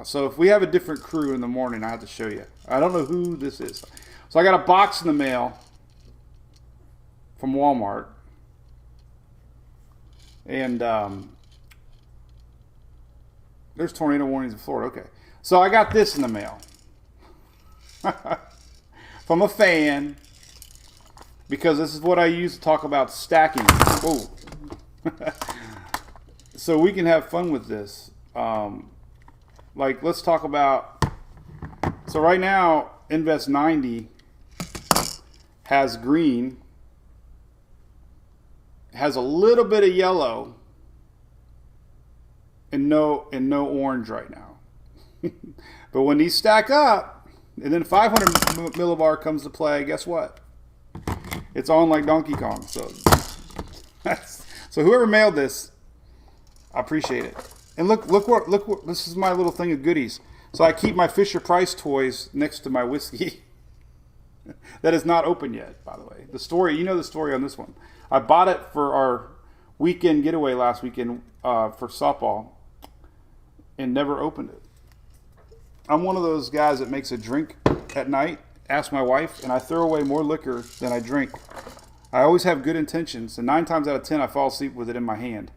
So if we have a different crew in the morning, I have to show you. I don't know who this is. So I got a box in the mail from Walmart. And there's tornado warnings in Florida. Okay. So I got this in the mail. From a fan. Because this is what I use to talk about stacking. Whoa. So we can have fun with this. Like, let's talk about... So right now, Invest 90 has green, has a little bit of yellow, and no orange right now. But when these stack up, and then 500 millibar comes to play, guess what? It's on like Donkey Kong. So whoever mailed this, I appreciate it. And look what this is, my little thing of goodies. So I keep my Fisher Price toys next to my whiskey. That is not open yet, by the way. The story, the story on this one. I bought it for our weekend getaway last weekend for softball and never opened it. I'm one of those guys that makes a drink at night, ask my wife, and I throw away more liquor than I drink. I always have good intentions, and 9 times out of 10 I fall asleep with it in my hand.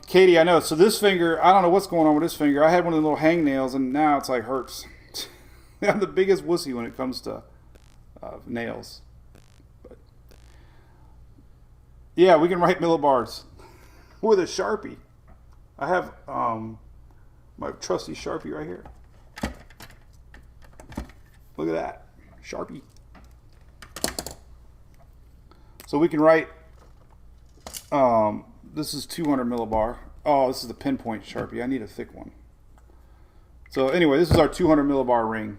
Katie, I know. So this finger, I don't know what's going on with this finger. I had one of the little hangnails, and now it's like hurts. I'm the biggest wussy when it comes to nails. But yeah, we can write millibars with a Sharpie. I have my trusty Sharpie right here. Look at that. Sharpie. So we can write, this is 200 millibar. Oh, this is the pinpoint Sharpie. I need a thick one. So anyway, this is our 200 millibar ring.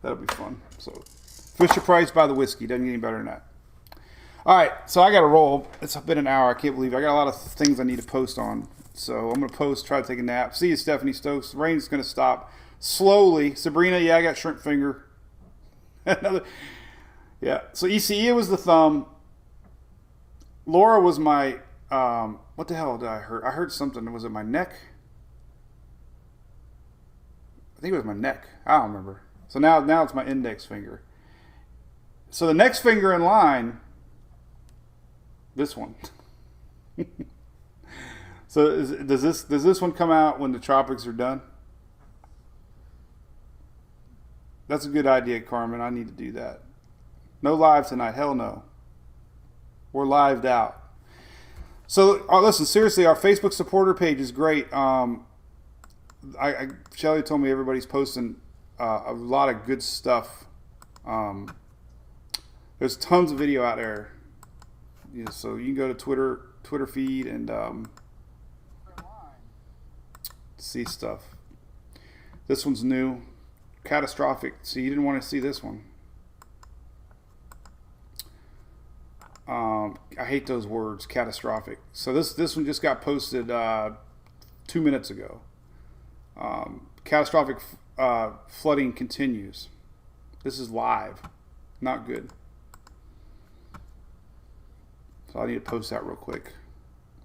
That'll be fun. So Fisher Price by the whiskey. Doesn't get any better than that. All right, so I got to roll. It's been an hour. I can't believe it. I got a lot of things I need to post on. So I'm going to post, try to take a nap. See you, Stephanie Stokes. The rain's going to stop slowly. Sabrina, yeah, I got shrimp finger. Another, yeah. So ECE was the thumb. Laura was my, what the hell did I hurt? I hurt something. Was it my neck? I think it was my neck. I don't remember. So now it's my index finger. So the next finger in line, this one. So does this one come out when the tropics are done? That's a good idea, Carmen. I need to do that. No live tonight. Hell no. We're lived out. So listen, seriously, our Facebook supporter page is great. Shelly told me everybody's posting a lot of good stuff. There's tons of video out there. Yeah, so you can go to Twitter feed and see stuff. This one's new. Catastrophic. See, you didn't want to see this one. I hate those words, catastrophic. So this one just got posted 2 minutes ago. Catastrophic flooding continues. This is live. Not good. So I need to post that real quick.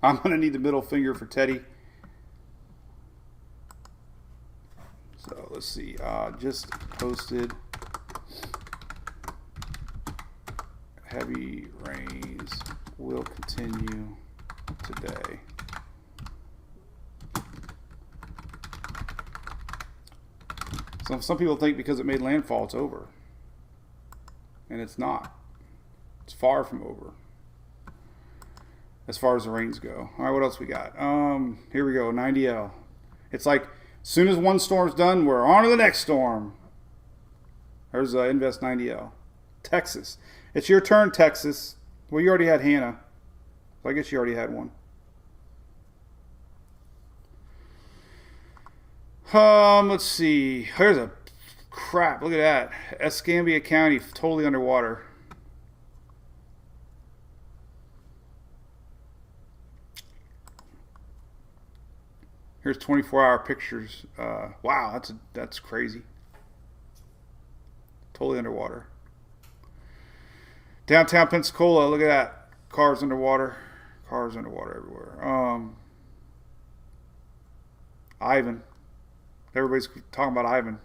I'm going to need the middle finger for Teddy. So let's see. Just posted. Heavy rains will continue today. So some people think because it made landfall, it's over. And it's not. It's far from over. As far as the rains go. All right, what else we got? Here we go, 90L. It's like, as soon as one storm's done, we're on to the next storm. There's Invest 90L. Texas. It's your turn, Texas. Well, you already had Hannah. So I guess you already had one. Let's see. There's a crap. Look at that. Escambia County totally underwater. Here's 24-hour pictures. Wow, that's crazy. Totally underwater. Downtown Pensacola, look at that. Cars underwater. Cars underwater everywhere. Ivan. Everybody's talking about Ivan.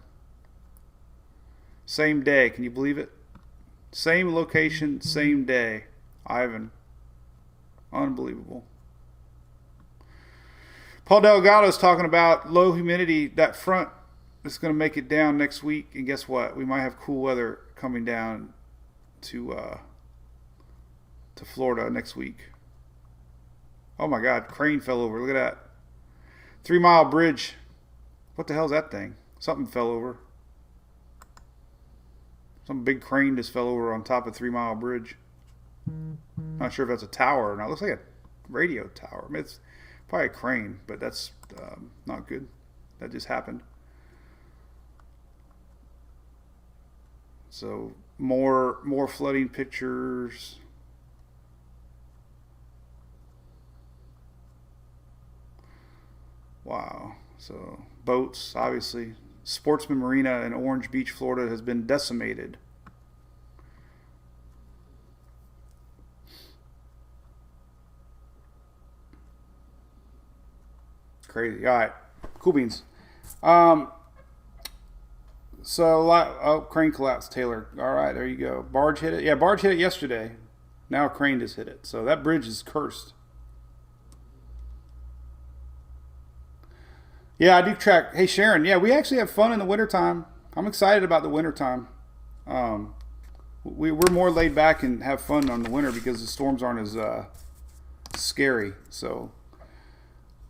Same day. Can you believe it? Same location, same day. Ivan. Unbelievable. Paul Delgado's talking about low humidity. That front is going to make it down next week. And guess what? We might have cool weather coming down to Florida next week. Oh my God, crane fell over. Look at that. 3 Mile Bridge. What the hell is that thing? Something fell over. Some big crane just fell over on top of 3 Mile Bridge. Not sure if that's a tower or not. It looks like a radio tower. I mean, it's probably a crane, but that's not good. That just happened. So more flooding pictures. Wow. So boats, obviously. Sportsman Marina in Orange Beach, Florida has been decimated. Crazy. All right. Cool beans. So, crane collapse, Taylor. All right, there you go. Barge hit it. Yeah, barge hit it yesterday. Now a crane just hit it. So that bridge is cursed. Yeah, I do track. Hey, Sharon. Yeah, we actually have fun in the wintertime. I'm excited about the wintertime. We're more laid back and have fun on the winter because the storms aren't as scary. So,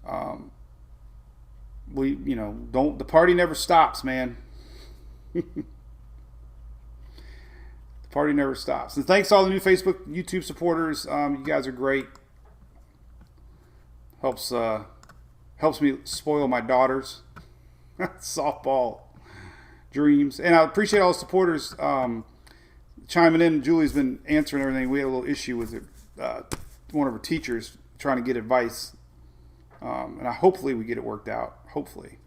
the party never stops, man. The party never stops. And thanks to all the new Facebook, YouTube supporters. You guys are great. Helps me spoil my daughters. Softball dreams. And I appreciate all the supporters chiming in. Julie's been answering everything. We had a little issue with one of her teachers trying to get advice. And hopefully we get it worked out. Hopefully.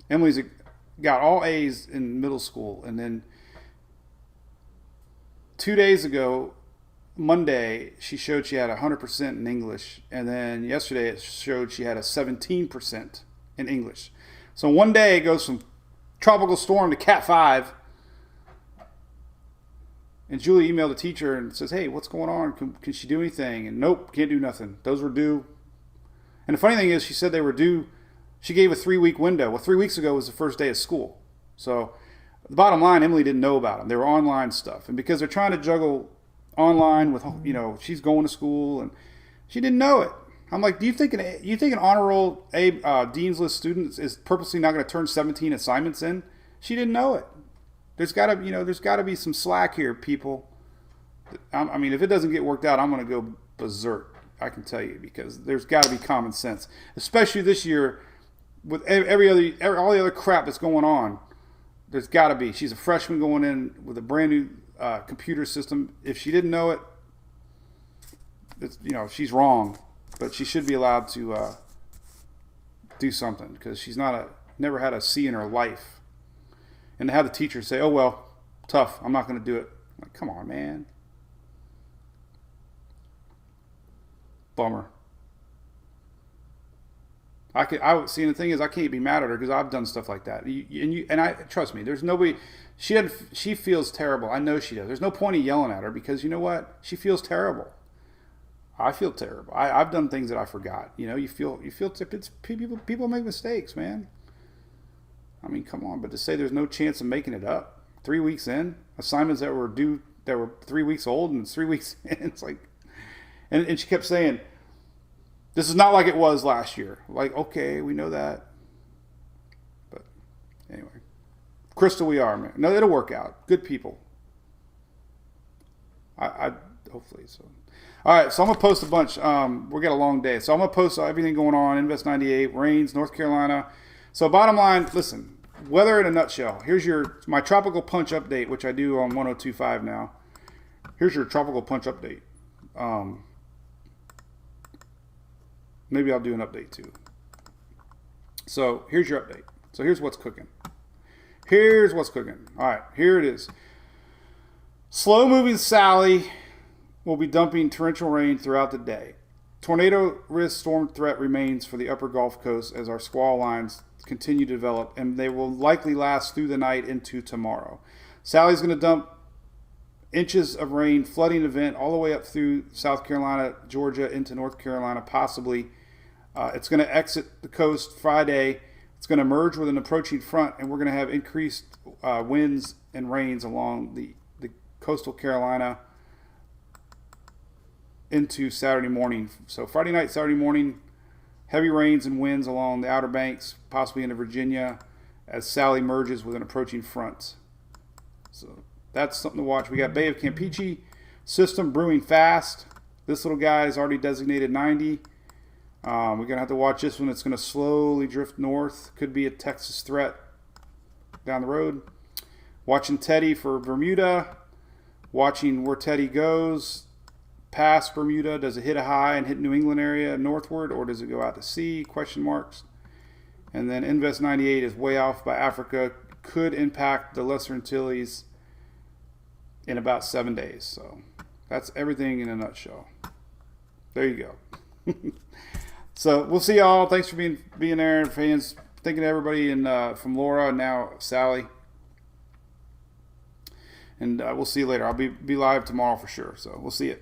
Emily's got all A's in middle school. And then 2 days ago, Monday, she showed she had 100% in English. And then yesterday it showed she had a 17% in English. So one day it goes from tropical storm to Cat 5. And Julie emailed the teacher and says, hey, what's going on? Can she do anything? And nope, can't do nothing. Those were due. And the funny thing is she said they were due. She gave a 3-week window. Well, 3 weeks ago was the first day of school. So The bottom line, Emily didn't know about them. They were online stuff. And because they're trying to juggle online with, she's going to school and she didn't know it. I'm like, do you think an honor roll Dean's List student is purposely not going to turn 17 assignments in? She didn't know it. There's got to be some slack here, people. I mean, if it doesn't get worked out, I'm going to go berserk. I can tell you, because there's got to be common sense, especially this year with all the other crap that's going on. There's got to be. She's a freshman going in with a brand new computer system. If she didn't know it, she's wrong, but she should be allowed to do something, because she's never had a C in her life. And to have the teacher say, "Oh well, tough. I'm not going to do it." I'm like, come on, man. Bummer. See, the thing is, I can't be mad at her because I've done stuff like that. And I trust me. There's nobody. She feels terrible. I know she does. There's no point in yelling at her, because you know what? She feels terrible. I feel terrible. I've done things that I forgot. You feel. It's people make mistakes, man. I mean, come on. But to say there's no chance of making it up 3 weeks in, assignments that were 3 weeks old, and it's 3 weeks in, it's like. And she kept saying, "This is not like it was last year." Like, okay, we know that. But anyway, Crystal, we are, man. No, it'll work out. Good people. I hopefully so. All right, so I'm gonna post a bunch. We got a long day, so I'm gonna post everything going on. Invest 98, rains, North Carolina. So bottom line, listen. Weather in a nutshell. Here's my tropical punch update, which I do on 102.5 now. Here's your tropical punch update. Maybe I'll do an update too. So here's your update. So here's what's cooking. All right, here it is. Slow moving Sally will be dumping torrential rain throughout the day. Tornado risk storm threat remains for the upper Gulf Coast as our squall lines continue to develop, and they will likely last through the night into tomorrow. Sally's going to dump inches of rain, flooding event all the way up through South Carolina, Georgia, into North Carolina, possibly. It's going to exit the coast Friday. It's going to merge with an approaching front, and we're going to have increased winds and rains along the coastal Carolina into Saturday morning. So Friday night, Saturday morning, heavy rains and winds along the Outer Banks, possibly into Virginia, as Sally merges with an approaching front. So that's something to watch. We got Bay of Campeche system brewing fast. This little guy is already designated 90. We're going to have to watch this one. It's going to slowly drift north. Could be a Texas threat down the road. Watching Teddy for Bermuda. Watching where Teddy goes past Bermuda. Does it hit a high and hit New England area northward, or does it go out to sea? Question marks. And then Invest 98 is way off by Africa. Could impact the Lesser Antilles in about 7 days. So that's everything in a nutshell. There you go. So we'll see y'all. Thanks for being there, fans. Thanking everybody from Laura and now Sally. And we'll see you later. I'll be live tomorrow for sure. So we'll see you.